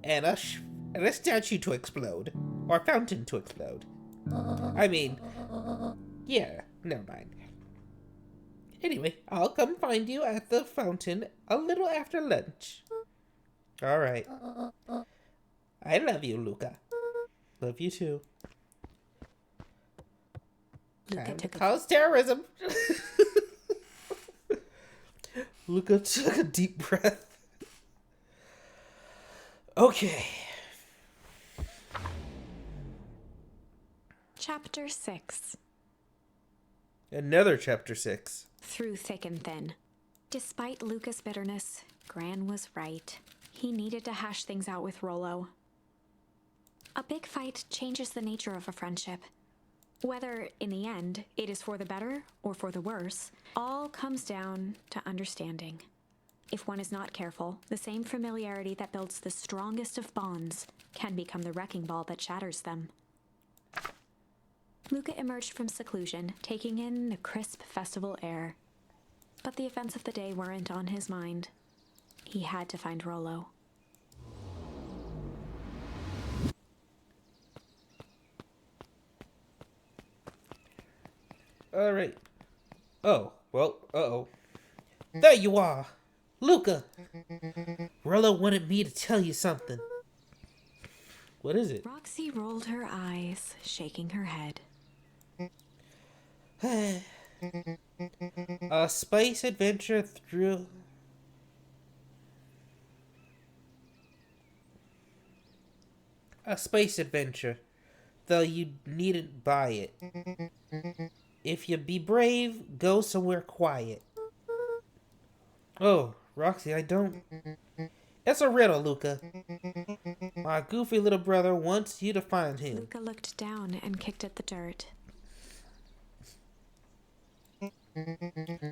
[SPEAKER 3] And a statue to explode. Or fountain to explode. I mean, yeah, never mind. Anyway, I'll come find you at the fountain a little after lunch. Alright. I love you, Luca. Love you too.
[SPEAKER 2] Luca
[SPEAKER 3] Time to
[SPEAKER 2] took
[SPEAKER 3] cause terrorism. Luca took a deep breath. Okay.
[SPEAKER 2] Chapter 6.
[SPEAKER 3] Another chapter 6.
[SPEAKER 2] Through thick and thin. Despite Luca's bitterness, Gran was right. He needed to hash things out with Rolo. A big fight changes the nature of a friendship. Whether, in the end, it is for the better or for the worse, all comes down to understanding. If one is not careful, the same familiarity that builds the strongest of bonds can become the wrecking ball that shatters them. Luca emerged from seclusion, taking in the crisp festival air. But the events of the day weren't on his mind. He had to find Rolo.
[SPEAKER 3] Alright. Oh, well, uh-oh. There you are! Luca! Rolo wanted me to tell you something. What is it?
[SPEAKER 2] Roxy rolled her eyes, shaking her head.
[SPEAKER 3] A space adventure through... A space adventure, though you needn't buy it. If you be brave, go somewhere quiet. Oh, Roxy, I don't... It's a riddle, Luca. My goofy little brother wants you to find him.
[SPEAKER 2] Luca looked down and kicked at the dirt.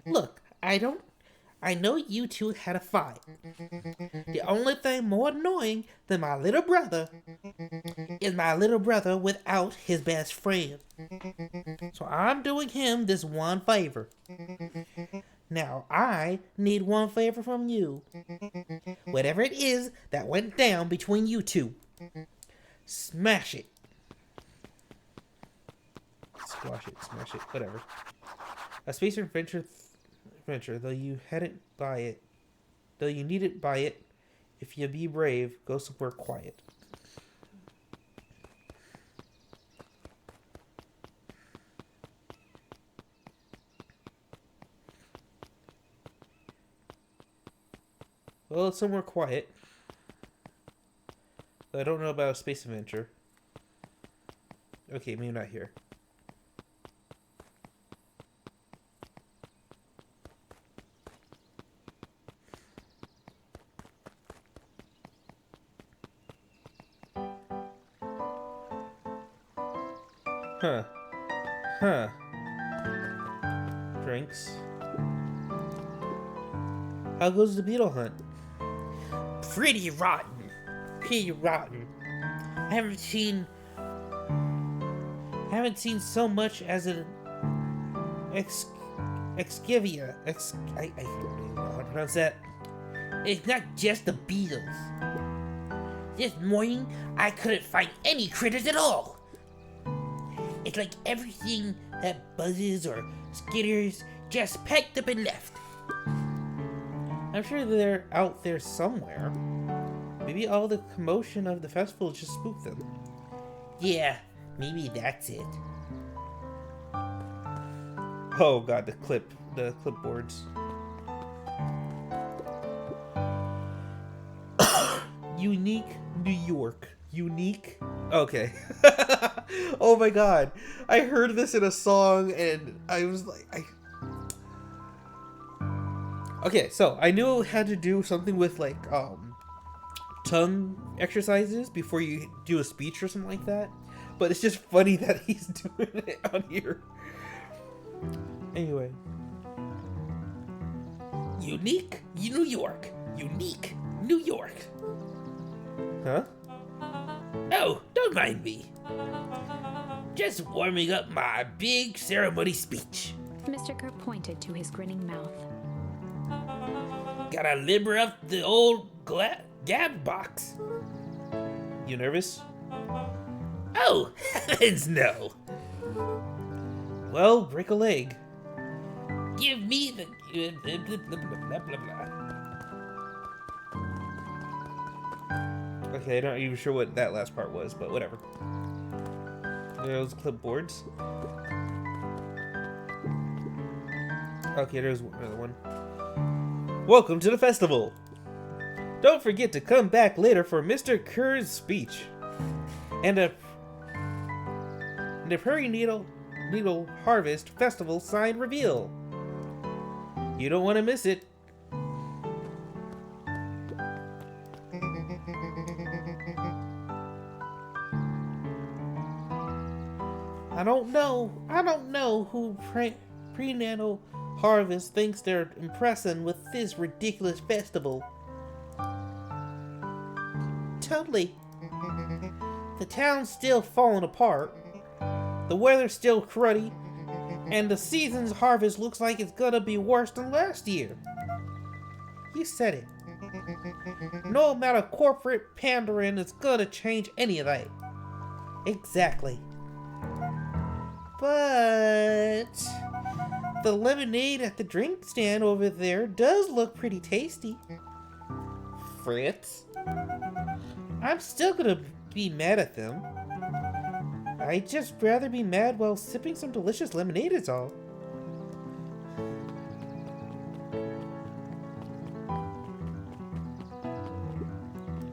[SPEAKER 3] Look, I know you two had a fight. The only thing more annoying than my little brother is my little brother without his best friend. So I'm doing him this one favor. Now I need one favor from you. Whatever it is that went down between you two, smash it. Squash it, smash it, whatever. A space adventure, though you needn't buy it. If you be brave, go somewhere quiet. Well, it's somewhere quiet. But I don't know about a space adventure. Okay, maybe not here. Huh. Drinks. How goes the beetle hunt? Pretty rotten. I haven't seen so much as an excavia. I don't know how to pronounce that. It's not just the beetles. This morning, I couldn't find any critters at all. It's like everything that buzzes or skitters just packed up and left. I'm sure they're out there somewhere. Maybe all the commotion of the festival just spooked them. Yeah, maybe that's it. Oh god, the clipboards. Unique New York. Unique? Okay. Oh my god. I heard this in a song and I was like, Okay, so I knew it had to do something with like tongue exercises before you do a speech or something like that. But it's just funny that he's doing it on here. Anyway. Unique New York. Unique New York. Huh? Oh, don't mind me. Just warming up my big ceremony speech.
[SPEAKER 2] Mr. Kerr pointed to his grinning mouth.
[SPEAKER 3] Gotta limber up the old gab box. You nervous? Oh, heavens no. Well, break a leg. Give me the... blah, blah, blah. Okay, I'm not even sure what that last part was, but whatever. There's clipboards. Okay, there's another one. Welcome to the festival! Don't forget to come back later for Mr. Kerr's speech. And the Prairie Needle Harvest Festival sign reveal. You don't want to miss it. I don't know who prenatal harvest thinks they're impressing with this ridiculous festival. Totally. The town's still falling apart. The weather's still cruddy. And the season's harvest looks like it's gonna be worse than last year. You said it. No amount of corporate pandering is gonna change any of that. Exactly. But the lemonade at the drink stand over there does look pretty tasty. Fritz? I'm still gonna be mad at them. I'd just rather be mad while sipping some delicious lemonade is all.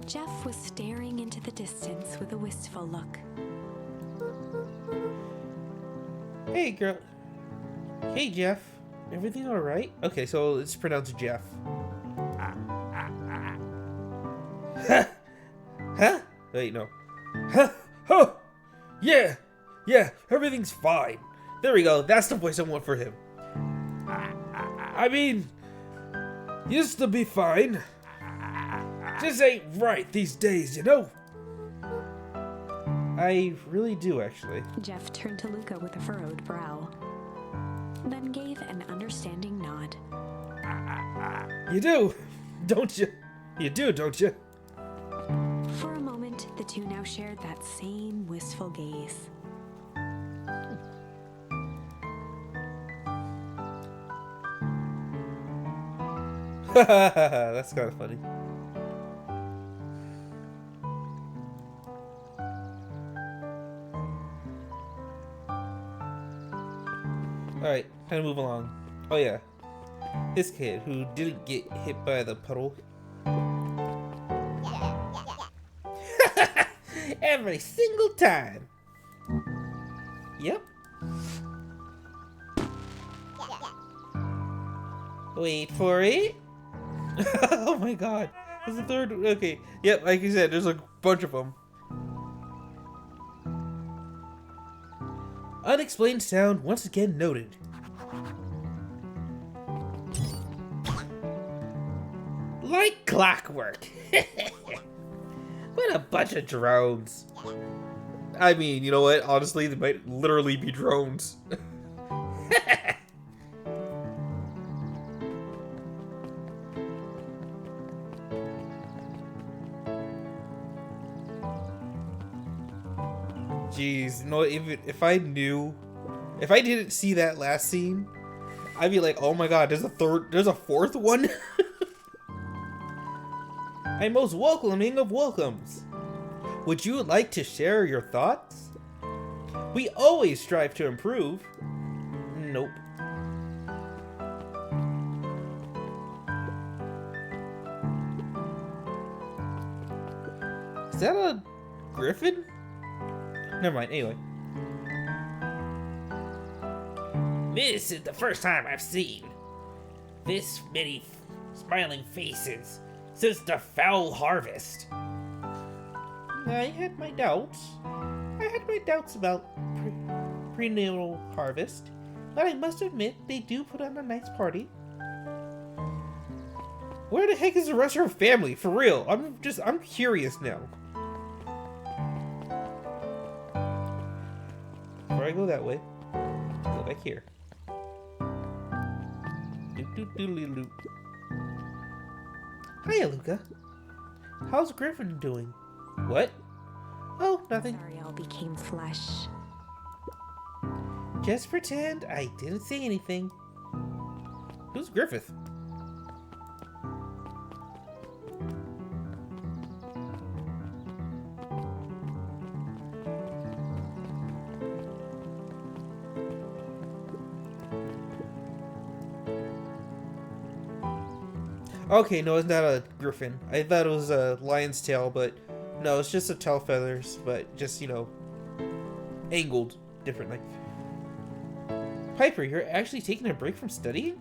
[SPEAKER 2] Jeff was staring into the distance with a wistful look.
[SPEAKER 3] Hey, girl. Hey, Jeff. Everything alright? Okay, so it's pronounced Jeff. Huh? Wait, no. Huh? Oh! Yeah! Yeah, everything's fine. There we go. That's the voice I want for him. I mean, used to be fine. Just ain't right these days, you know? I really do, actually.
[SPEAKER 2] Jeff turned to Luca with a furrowed brow, then gave an understanding nod.
[SPEAKER 3] You do, don't you? You do, don't you?
[SPEAKER 2] For a moment, the two now shared that same wistful gaze.
[SPEAKER 3] That's kind of funny. Alright, time to move along. Oh yeah. This kid who didn't get hit by the puddle. Every single time. Yep. Wait for it. Oh my god. There's a third. Okay. Yep, like you said, there's a bunch of them. Unexplained sound once again noted. Like clockwork. What a bunch of drones. I mean, you know what? Honestly, they might literally be drones. Jeez, no, if I knew, if I didn't see that last scene, I'd be like, oh my god, there's a fourth one? I'm most welcoming of welcomes. Would you like to share your thoughts? We always strive to improve. Nope. Is that a griffin? Never mind, anyway. This is the first time I've seen this many smiling faces since the foul harvest. I had my doubts. About prenatal harvest, but I must admit they do put on a nice party. Where the heck is the rest of her family? For real, I'm curious now. Before I go that way, go back here. Doop. Hiya, Luca. How's Griffin doing? What? Oh, nothing.
[SPEAKER 2] Zariel became flesh.
[SPEAKER 3] Just pretend I didn't say anything. Who's Griffith? Okay, no, it's not a griffin. I thought it was a lion's tail, but no, it's just a tail feathers, but just, you know, angled differently. Piper, you're actually taking a break from studying?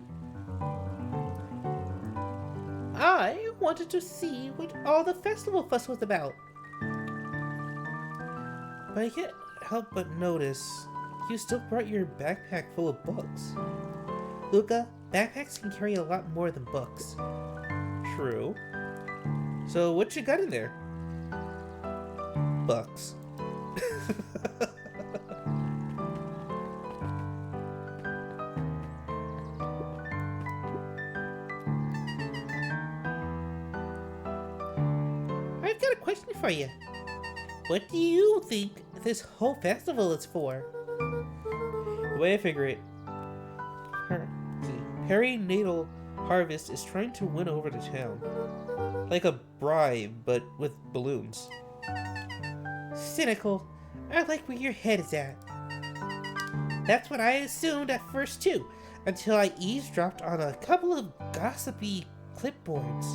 [SPEAKER 3] I wanted to see what all the festival fuss was about. But I can't help but notice you still brought your backpack full of books. Luca, backpacks can carry a lot more than books. True. So what you got in there? Bucks. I've got a question for you. What do you think this whole festival is for? The way I figure it, perinatal harvest is trying to win over the town. Like a bribe, but with balloons.
[SPEAKER 1] Cynical. I like where your head is at. That's what I assumed at first too, until I eavesdropped on a couple of gossipy clipboards.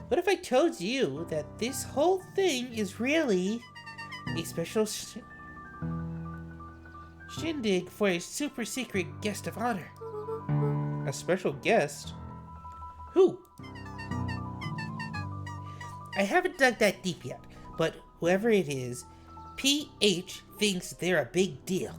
[SPEAKER 1] What if I told you that this whole thing is really a special shindig for a super secret guest of honor?
[SPEAKER 3] A special guest?
[SPEAKER 1] Who? I haven't dug that deep yet, but whoever it is, PH thinks they're a big deal.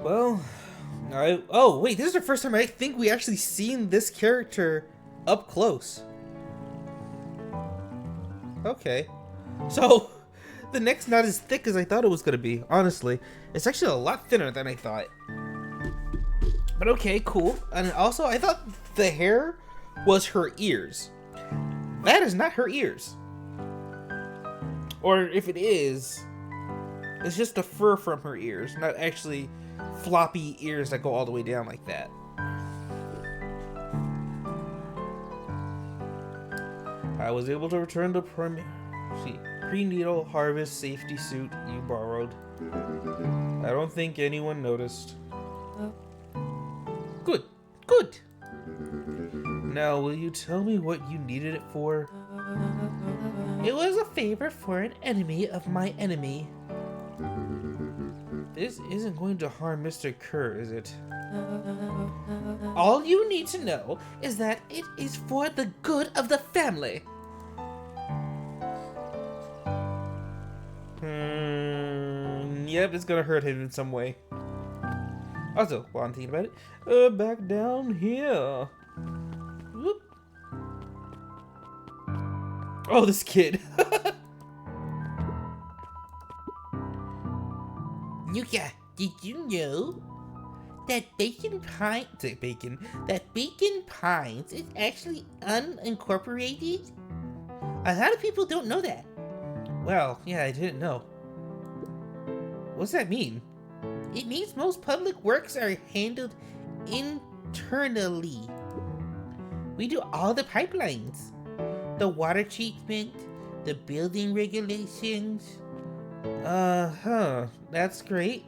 [SPEAKER 3] Well, oh wait, this is the first time I think we actually seen this character up close. Okay. So, the neck's not as thick as I thought it was gonna be, honestly. It's actually a lot thinner than I thought. But okay, cool. And also, I thought the hair was her ears. That is not her ears. Or if it is, it's just the fur from her ears, not actually floppy ears that go all the way down like that. I was able to return the prenatal harvest safety suit you borrowed. I don't think anyone noticed. Good, good. Now, will you tell me what you needed it for?
[SPEAKER 1] It was a favor for an enemy of my enemy.
[SPEAKER 3] This isn't going to harm Mr. Kerr, is it?
[SPEAKER 1] All you need to know is that it is for the good of the family.
[SPEAKER 3] Yep, it's gonna hurt him in some way. Also, while I'm thinking about it, back down here. Whoop. Oh, this kid.
[SPEAKER 1] Nuka, did you know that Bacon Pines is actually unincorporated? A lot of people don't know that.
[SPEAKER 3] Well, yeah, I didn't know. What's that mean?
[SPEAKER 1] It means most public works are handled internally. We do all the pipelines, the water treatment, the building regulations.
[SPEAKER 3] That's great.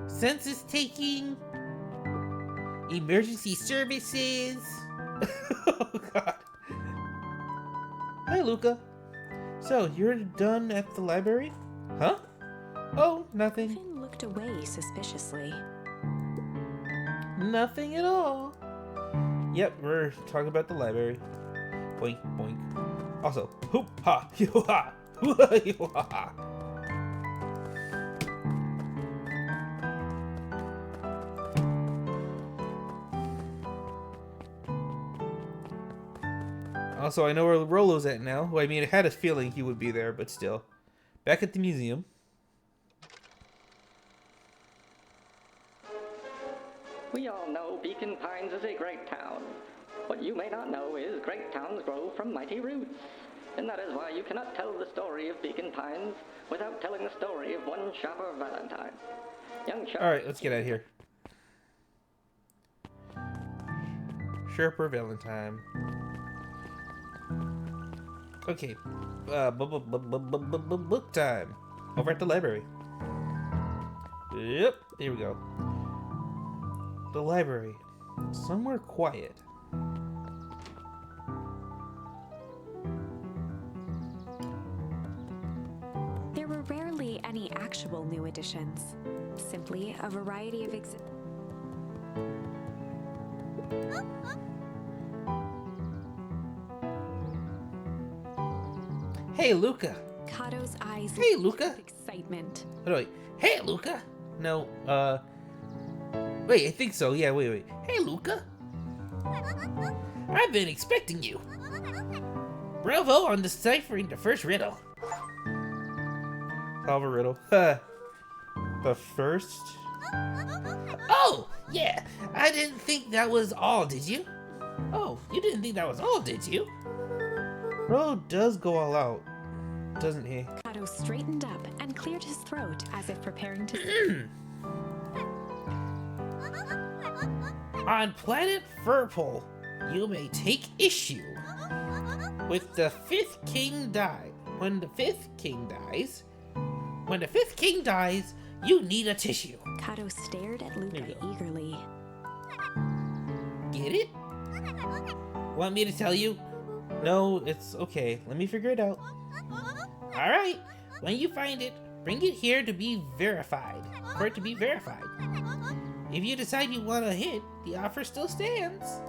[SPEAKER 1] Census taking, emergency services.
[SPEAKER 3] Oh, God. Hi, Luca. So, you're done at the library? Huh? Oh, nothing.
[SPEAKER 2] Finn looked away suspiciously.
[SPEAKER 3] Nothing at all. Yep, we're talking about the library. Boink, boink. Also, hoop ha, yo ha, yo ha. Also, I know where Rolo's at now. Well, I mean, I had a feeling he would be there, but still. Back at the museum.
[SPEAKER 4] We all know Beacon Pines is a great town. What you may not know is great towns grow from mighty roots. And that is why you cannot tell the story of Beacon Pines without telling the story of one Shopper Valentine. Young Shopper...
[SPEAKER 3] Alright, let's get out of here. Sharper Valentine. Okay. Book time. Over at the library. Yep, here we go. The library. Somewhere quiet.
[SPEAKER 2] There were rarely any actual new additions. Simply a variety of
[SPEAKER 3] Hey, Luca.
[SPEAKER 2] Kato's eyes
[SPEAKER 3] Hey,
[SPEAKER 2] lit
[SPEAKER 3] Luca.
[SPEAKER 2] with excitement.
[SPEAKER 3] Oh, wait. Hey, Luca. No, wait, I think so. Yeah, wait. Hey, Luca.
[SPEAKER 1] I've been expecting you. Bravo on deciphering the first riddle.
[SPEAKER 3] Solve a riddle.
[SPEAKER 1] The first?
[SPEAKER 3] Oh, yeah. I didn't think that was all, did you? Oh, you didn't think that was all, did you?
[SPEAKER 1] Rollo does go all out, doesn't he?
[SPEAKER 2] Kato straightened up and cleared his throat as if preparing to.
[SPEAKER 3] On planet Furpole, you may take issue with the fifth king die. When the fifth king dies, you need a tissue.
[SPEAKER 2] Kato stared at Luca eagerly.
[SPEAKER 3] Get it? Want me to tell you?
[SPEAKER 1] No, it's okay. Let me figure it out.
[SPEAKER 3] Alright, when you find it, bring it here to be verified. For it to be verified. If you decide you want a hit, the offer still stands.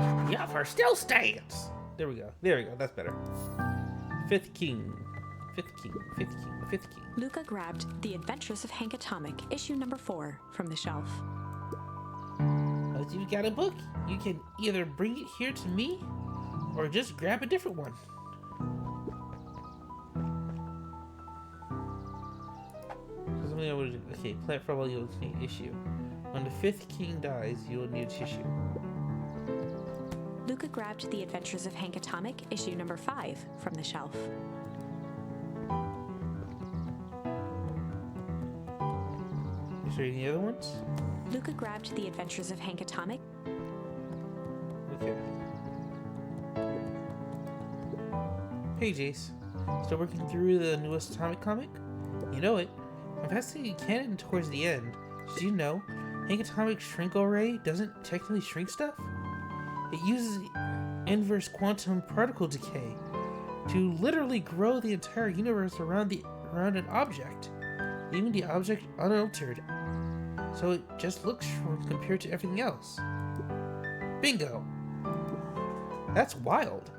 [SPEAKER 3] The offer still stands.
[SPEAKER 1] There we go. There we go. That's better. Fifth king. Fifth king. Fifth king. Fifth king.
[SPEAKER 2] Luca grabbed The Adventures of Hank Atomic, issue number 4, from the shelf.
[SPEAKER 3] Once you've got a book, you can either bring it here to me, or just grab a different one.
[SPEAKER 1] Okay, plant for a while you'll need issue. When the fifth king dies, you will need a tissue.
[SPEAKER 2] Luca grabbed The Adventures of Hank Atomic, issue number 5, from the shelf.
[SPEAKER 1] Is there any other ones?
[SPEAKER 2] Luca grabbed The Adventures of Hank Atomic.
[SPEAKER 1] Okay. Hey, Jace. Still working through the newest Atomic comic? You know it. I'm passing canon towards the end. Did you know Hank Atomic's shrink array doesn't technically shrink stuff? It uses inverse quantum particle decay to literally grow the entire universe around an object, leaving the object unaltered, so it just looks shrunk compared to everything else. Bingo! That's wild.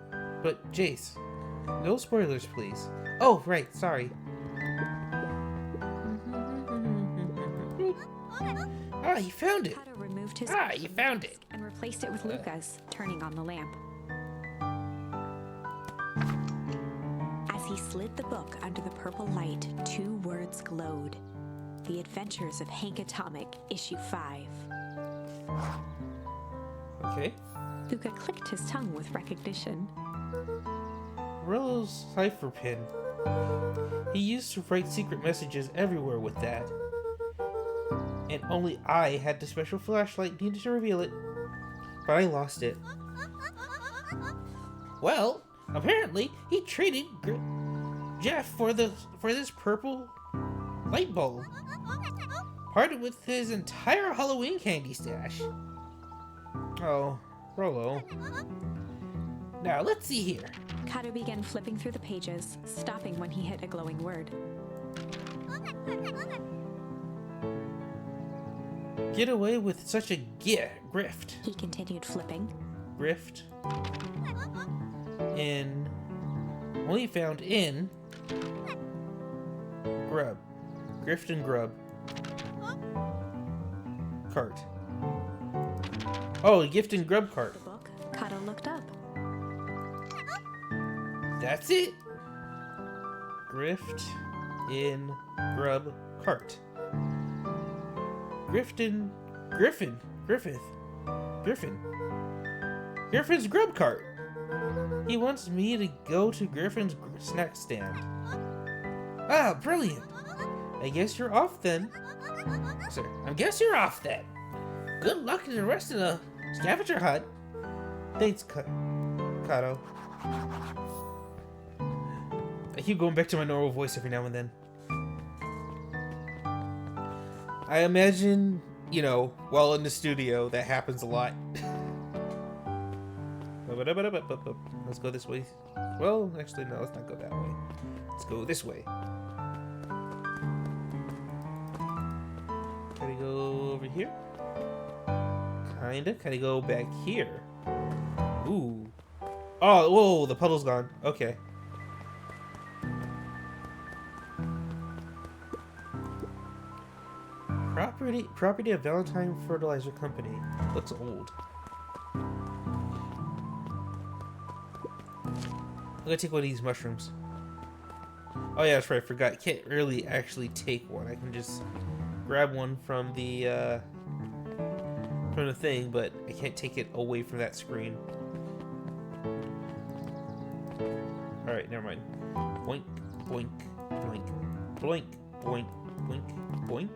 [SPEAKER 1] But Jace, no spoilers, please. Oh, right, sorry.
[SPEAKER 3] Ah, you found it!
[SPEAKER 2] Kato removed his
[SPEAKER 3] Ah, you found it!
[SPEAKER 2] and replaced it with Luca's, turning on the lamp. As he slid the book under the purple light, 2 words glowed. The Adventures of Hank Atomic, issue 5.
[SPEAKER 1] Okay.
[SPEAKER 2] Luca clicked his tongue with recognition.
[SPEAKER 1] Rillo's cipher pin. He used to write secret messages everywhere with that. And only I had the special flashlight needed to reveal it. But I lost it.
[SPEAKER 3] Well, apparently he traded Jeff for this purple light bulb. Parted with his entire Halloween candy stash.
[SPEAKER 1] Oh, Rollo.
[SPEAKER 3] Now let's see here.
[SPEAKER 2] Kato began flipping through the pages, stopping when he hit a glowing word.
[SPEAKER 1] Get away with such a grift.
[SPEAKER 2] He continued flipping.
[SPEAKER 1] Grift. In. Only found in. Grub. Grift and grub. Cart. Oh, gift and grub cart.
[SPEAKER 2] The book, Kato looked up.
[SPEAKER 3] That's it.
[SPEAKER 1] Grift in grub cart. Griffin. Griffin's grub cart. He wants me to go to Griffin's snack stand.
[SPEAKER 3] Ah, brilliant.
[SPEAKER 1] I guess you're off then.
[SPEAKER 3] Sir, I guess you're off then. Good luck to the rest of the scavenger hunt.
[SPEAKER 1] Thanks, Kato. I keep going back to my normal voice every now and then. I imagine, you know, while in the studio, that happens a lot. Let's go this way. Well, actually, no, let's not go that way. Let's go this way. Can I go over here? Kinda. Can I go back here? Ooh. Oh, whoa, the puddle's gone. Okay. Property of Valentine Fertilizer Company. Looks old. I'm gonna take one of these mushrooms. Oh yeah, that's right. I forgot. Can't really actually take one. I can just grab one from the thing, but I can't take it away from that screen. All right, never mind. Boink, boink, boink, boink, boink, boink, boink.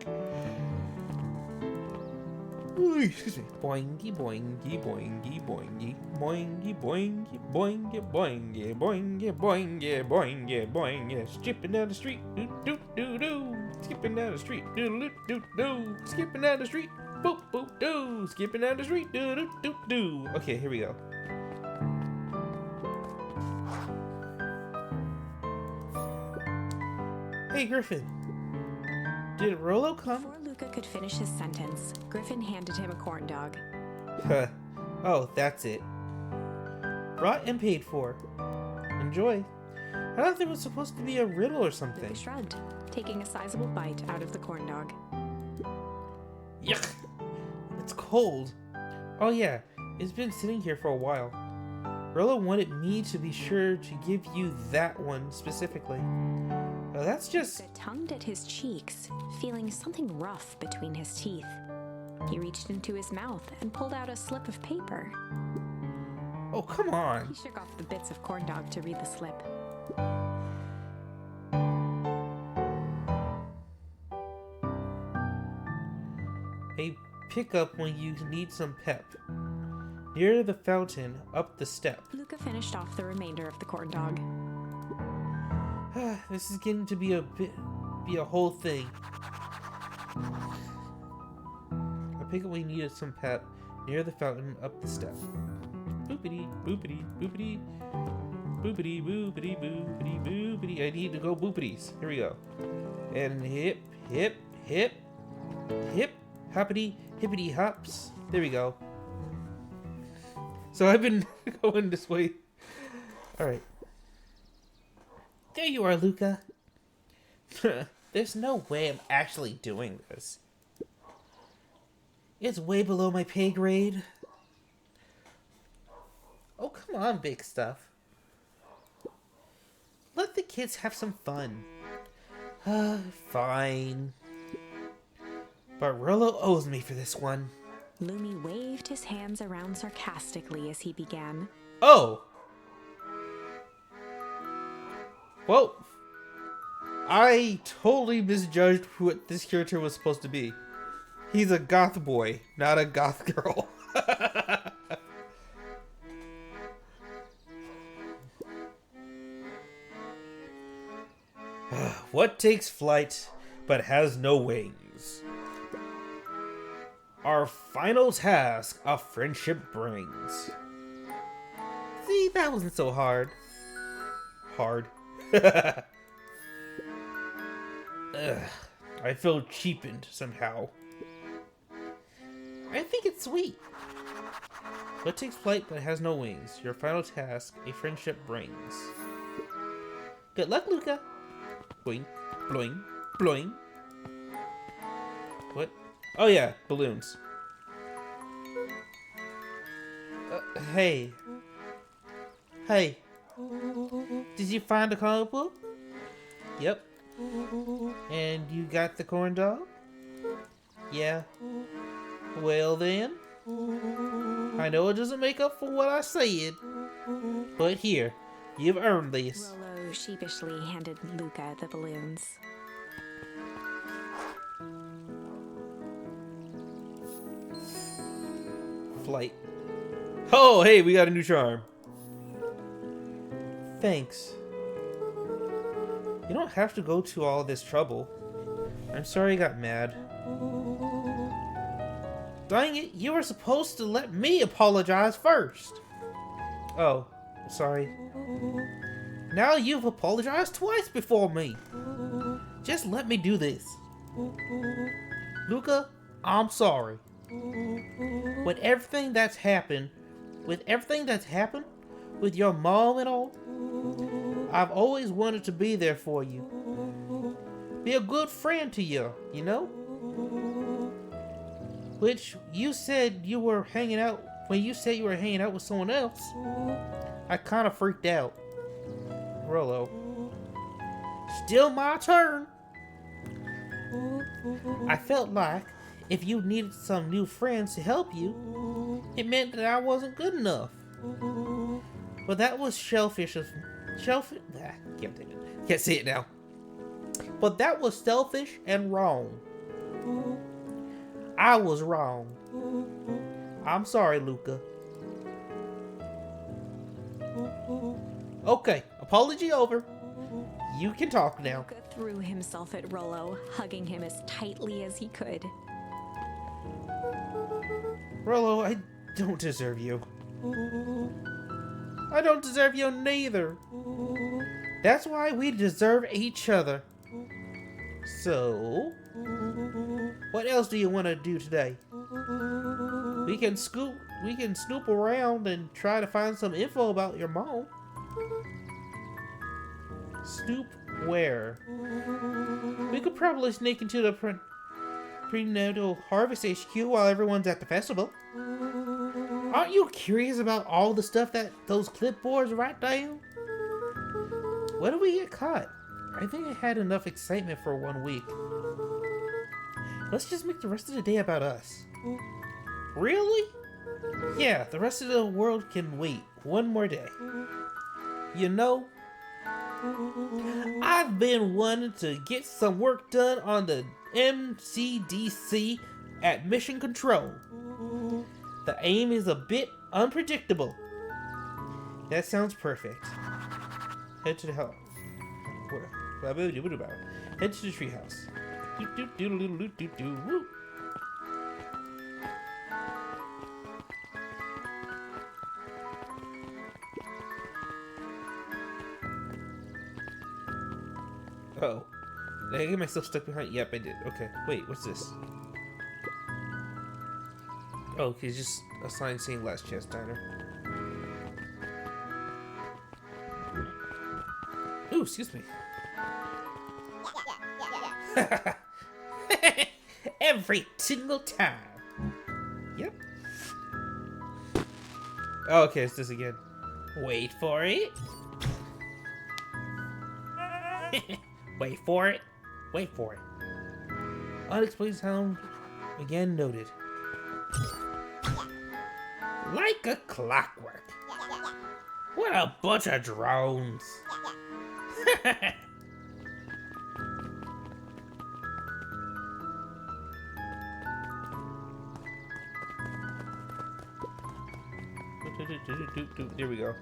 [SPEAKER 1] Ooh, excuse me. Boingy, boingy, boingy, boingy, boingy, boingy, boingy, boingy, boingy, boingy, boingy, boingy. Skipping down the street, doo doo doo doo. Skipping down the street, doo doo doo doo. Skipping down the street, boop boop doo. Skipping down the street, doo doo doo doo. Okay, here we go. Hey, Griffin. Did Rolo come?
[SPEAKER 2] Before Luca could finish his sentence, Griffin handed him a corn dog.
[SPEAKER 1] Huh. Oh, that's it. Brought and paid for. Enjoy. I thought there was supposed to be a riddle or something.
[SPEAKER 2] Luca shrugged, taking a sizable bite out of the corn dog.
[SPEAKER 1] Yuck. It's cold. Oh yeah, it's been sitting here for a while. Rolo wanted me to be sure to give you that one specifically. That's just...
[SPEAKER 2] Luca tongued at his cheeks, feeling something rough between his teeth. He reached into his mouth and pulled out a slip of paper.
[SPEAKER 1] Oh, come on.
[SPEAKER 2] He shook off the bits of corn dog to read the slip.
[SPEAKER 1] A pickup when you need some pep. Near the fountain, up the step.
[SPEAKER 2] Luca finished off the remainder of the corn dog.
[SPEAKER 1] This is getting to be a whole thing. A pickup when you needed some pep. Near the fountain, up the step. Boopity, boopity, boopity. Boopity, boopity, boopity, boopity. I need to go boopities. Here we go. And hip, hip, hip, hip, hoppity, hippity hops. There we go. So I've been going this way. Alright. There you are, Luca. There's no way I'm actually doing this. It's way below my pay grade. Oh, come on, big stuff. Let the kids have some fun. Fine. But Rolo owes me for this one.
[SPEAKER 2] Lumi waved his hands around sarcastically as he began.
[SPEAKER 1] Oh! Well, I totally misjudged what this character was supposed to be. He's a goth boy, not a goth girl. What takes flight but has no wings? Our final task a friendship brings. See, that wasn't so hard. Ugh, I feel cheapened somehow. I think it's sweet. What takes flight but has no wings? Your final task a friendship brings. Good luck, Luca. Boing, bloing, bloing. What? Oh yeah, balloons. Hey. Hey. Did you find the comic book? Yep. And you got the corn dog? Yeah. Well then. I know it doesn't make up for what I said. But here, you've earned this.
[SPEAKER 2] Rolo sheepishly handed Luca the balloons.
[SPEAKER 1] Flight. Oh, hey, we got a new charm. Thanks. You don't have to go to all this trouble. I'm sorry I got mad. Dang it, you were supposed to let me apologize first. Oh, sorry. Now you've apologized twice before me. Just let me do this. Luca, I'm sorry. With everything that's happened, with your mom and all, I've always wanted to be there for you. Be a good friend to you, you know? Which you said you were hanging out, when you said you were hanging out with someone else, I kind of freaked out. Rolo.
[SPEAKER 3] Still my turn. I felt like if you needed some new friends to help you, it meant that I wasn't good enough. But that was selfish of can't say it now. But that was selfish and wrong. I was wrong. I'm sorry, Luca. Okay, apology over. You can talk now.
[SPEAKER 2] Luca threw himself at Rollo, hugging him as tightly as he could.
[SPEAKER 3] Rollo, I don't deserve you. I don't deserve you neither. That's why we deserve each other. So, what else do you want to do today? We can snoop around and try to find some info about your mom. Snoop where? We could probably sneak into the prenatal harvest HQ while everyone's at the festival. Aren't you curious about all the stuff that those clipboards write down? When did we get caught? I think I had enough excitement for 1 week. Let's just make the rest of the day about us. Really? Yeah, the rest of the world can wait one more day. You know, I've been wanting to get some work done on the MCDC at Mission Control. The aim is a bit unpredictable. That sounds perfect. Head to the house. Head to the treehouse. Woo. Oh. Did I get myself stuck behind? Yep, I did. Okay. Wait, what's this? Oh, okay, it's just a sign saying Last Chance Diner. Ooh, excuse me. Every single time. Yep. Oh, okay, it's this again. Wait for it. Wait for it. Wait for it. Unexplained sound again noted. Like a clockwork. What a bunch of drones. There we go.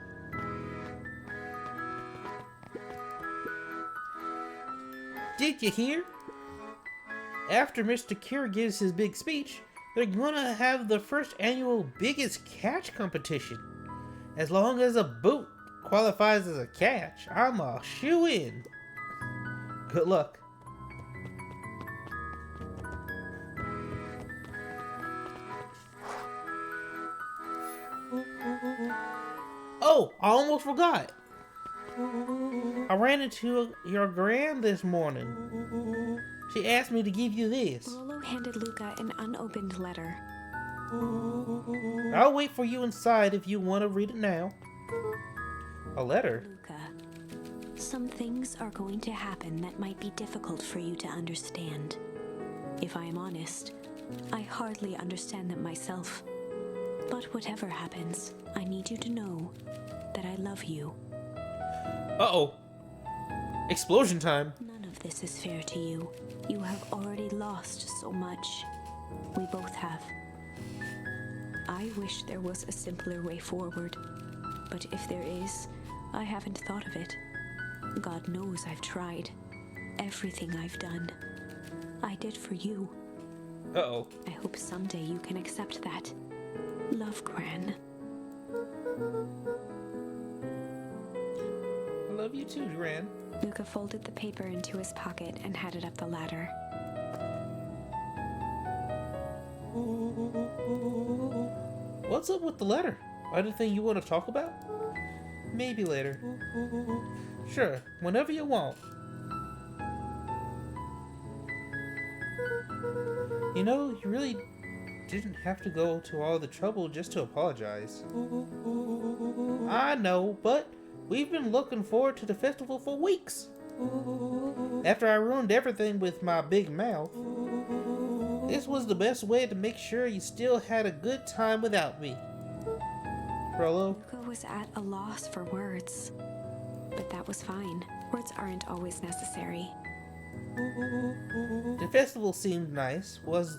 [SPEAKER 3] Did you hear? After Mr. Cure gives his big speech, they're gonna have the first annual biggest catch competition. As long as a boat qualifies as a catch, I'm a shoo-in. Good luck. Oh, I almost forgot. I ran into your gran this morning. She asked me to give you this.
[SPEAKER 2] Rollo handed Luca an unopened letter.
[SPEAKER 3] I'll wait for you inside if you want to read it now. A letter?
[SPEAKER 2] Luca, some things are going to happen that might be difficult for you to understand. If I am honest, I hardly understand them myself. But whatever happens, I need you to know that I love you.
[SPEAKER 3] Uh-oh. Explosion time.
[SPEAKER 2] None of this is fair to you. You have already lost so much. We both have. I wish there was a simpler way forward. But if there is, I haven't thought of it. God knows I've tried. Everything I've done, I did for you.
[SPEAKER 3] Uh-oh.
[SPEAKER 2] I hope someday you can accept that. Love, Gran.
[SPEAKER 3] I love you too, Gran.
[SPEAKER 2] Luca folded the paper into his pocket and headed up the ladder.
[SPEAKER 3] What's up with the letter? Anything you want to talk about? Maybe later. Sure, whenever you want. You know, you really didn't have to go to all the trouble just to apologize. I know, but we've been looking forward to the festival for weeks. After I ruined everything with my big mouth, this was the best way to make sure you still had a good time without me. Frollo?
[SPEAKER 2] Luca was at a loss for words. But that was fine. Words aren't always necessary.
[SPEAKER 3] The festival seemed nice. Was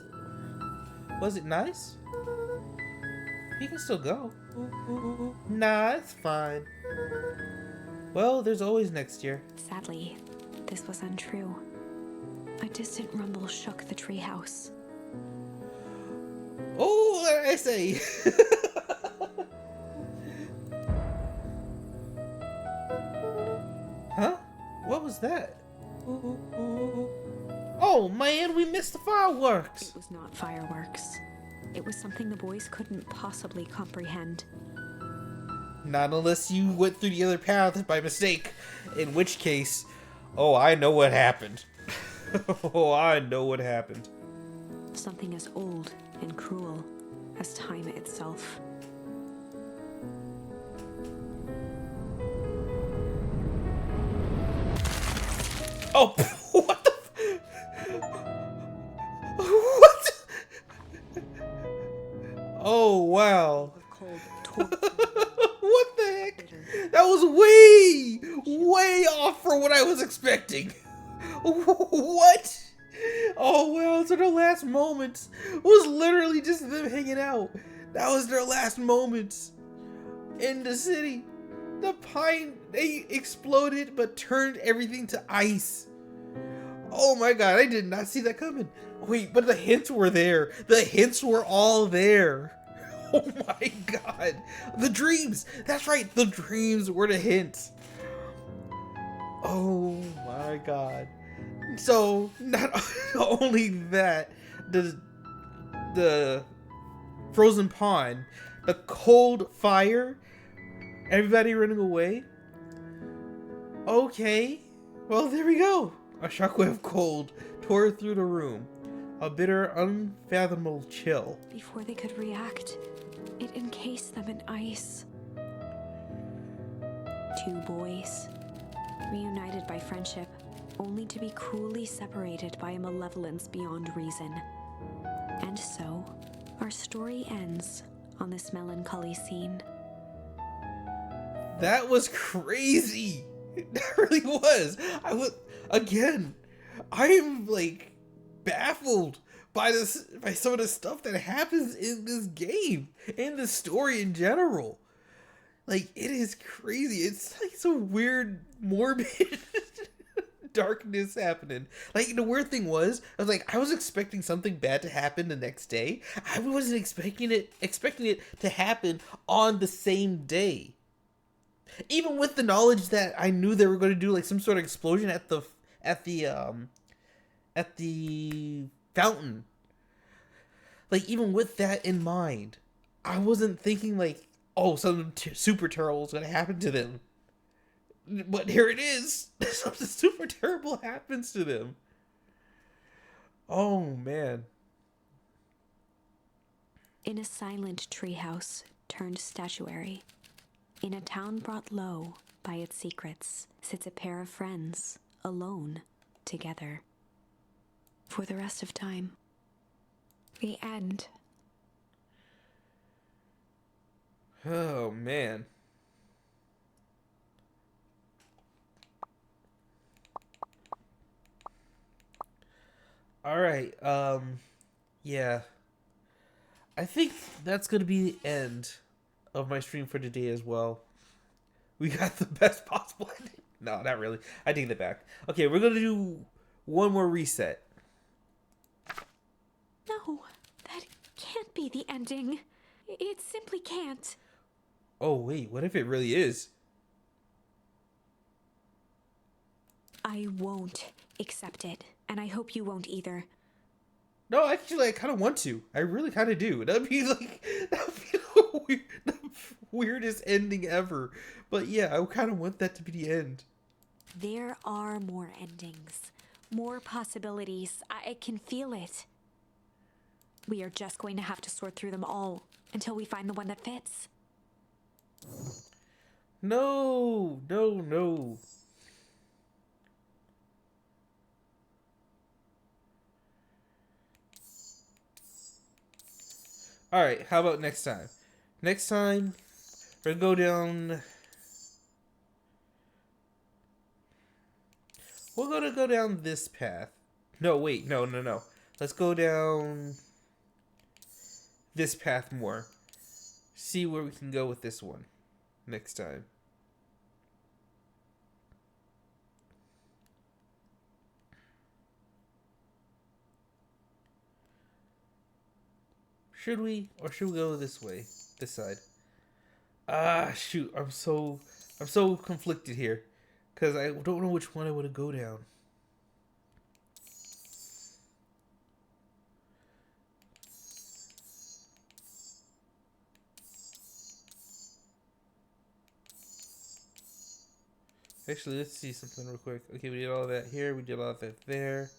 [SPEAKER 3] it nice? You can still go. Nah, it's fine. Well, there's always next year.
[SPEAKER 2] Sadly, this was untrue. A distant rumble shook the treehouse.
[SPEAKER 3] Oh, what did I say? Huh? What was that? Oh man, we missed the fireworks!
[SPEAKER 2] It was not fireworks. It was something the boys couldn't possibly comprehend.
[SPEAKER 3] Not unless you went through the other path by mistake. In which case, oh, I know what happened. Oh, I know what happened.
[SPEAKER 2] Something as old and cruel as time itself.
[SPEAKER 3] Oh, what the what? Oh, wow.
[SPEAKER 2] Cold torture.
[SPEAKER 3] What the heck? That was way off from what I was expecting. What? Oh, well, so their last moments was literally just them hanging out. That was their last moments in the city. The pine, they exploded but turned everything to ice. Oh my god, I did not see that coming. Wait, but the hints were there. The hints were all there. Oh my god. The dreams. That's right, the dreams were the hints. Oh my god. So, not only that, the frozen pond, the cold fire, everybody running away. Okay, well, there we go. A shockwave of cold tore through the room. A bitter, unfathomable chill.
[SPEAKER 2] Before they could react, it encased them in ice. Two boys, reunited by friendship, only to be cruelly separated by a malevolence beyond reason. And so, our story ends on this melancholy scene.
[SPEAKER 3] That was crazy. That really was. Again, I am like baffled by some of the stuff that happens in this game, in the story in general. Like, it is crazy. It's like some weird, morbid darkness happening. Like, the weird thing was, I was expecting something bad to happen the next day. I wasn't expecting it to happen on the same day. Even with the knowledge that I knew they were going to do like some sort of explosion at the fountain. Like, even with that in mind, I wasn't thinking like, oh, something super terrible is going to happen to them. But here it is. Something super terrible happens to them. Oh, man.
[SPEAKER 2] In a silent treehouse turned statuary, in a town brought low by its secrets, sits a pair of friends, alone, together. For the rest of time. The end.
[SPEAKER 3] Oh, man. Alright, yeah. I think that's gonna be the end of my stream for today as well. We got the best possible ending. No, not really. I take that back. Okay, we're gonna do one more reset.
[SPEAKER 2] No, that can't be the ending. It simply can't.
[SPEAKER 3] Oh, wait, what if it really is?
[SPEAKER 2] I won't accept it, and I hope you won't either.
[SPEAKER 3] No, actually, I kind of want to. I really kind of do. That'd be the weirdest ending ever. But yeah, I kind of want that to be the end.
[SPEAKER 2] There are more endings, more possibilities. I can feel it. We are just going to have to sort through them all until we find the one that fits.
[SPEAKER 3] No, no, no.
[SPEAKER 1] Alright, how about next time? Next time, we're gonna go down... We're gonna go down this path. No, wait, no. Let's go down this path more. See where we can go with this one next time. Should we? Or should we go this way? This side? Ah, shoot. I'm so conflicted here. Because I don't know which one I want to go down. Actually, let's see something real quick. Okay, we did all that here. We did all that there.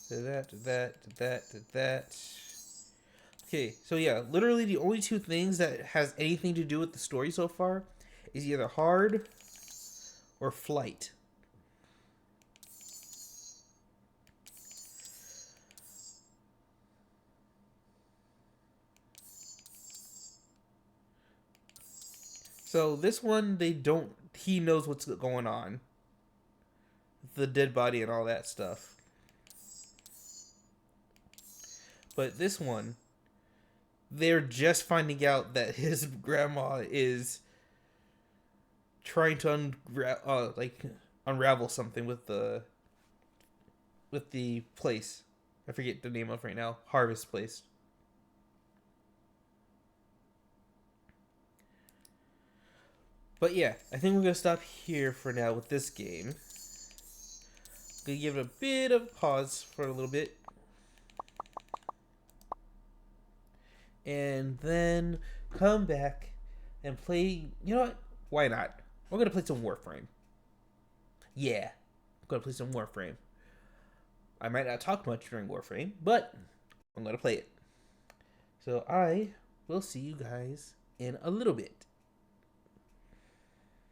[SPEAKER 1] Did that. Okay, so yeah, literally the only two things that has anything to do with the story so far is either hard or flight. So this one, he knows what's going on. The dead body and all that stuff. But this one, they're just finding out that his grandma is trying to unravel something with the place. I forget the name of right now. Harvest place. But yeah, I think we're gonna stop here for now with this game. Gonna give it a bit of pause for a little bit. And then come back and play. You know what? Why not? We're gonna play some Warframe. Yeah, I'm gonna play some Warframe. I might not talk much during Warframe, but I'm gonna play it. So I will see you guys in a little bit.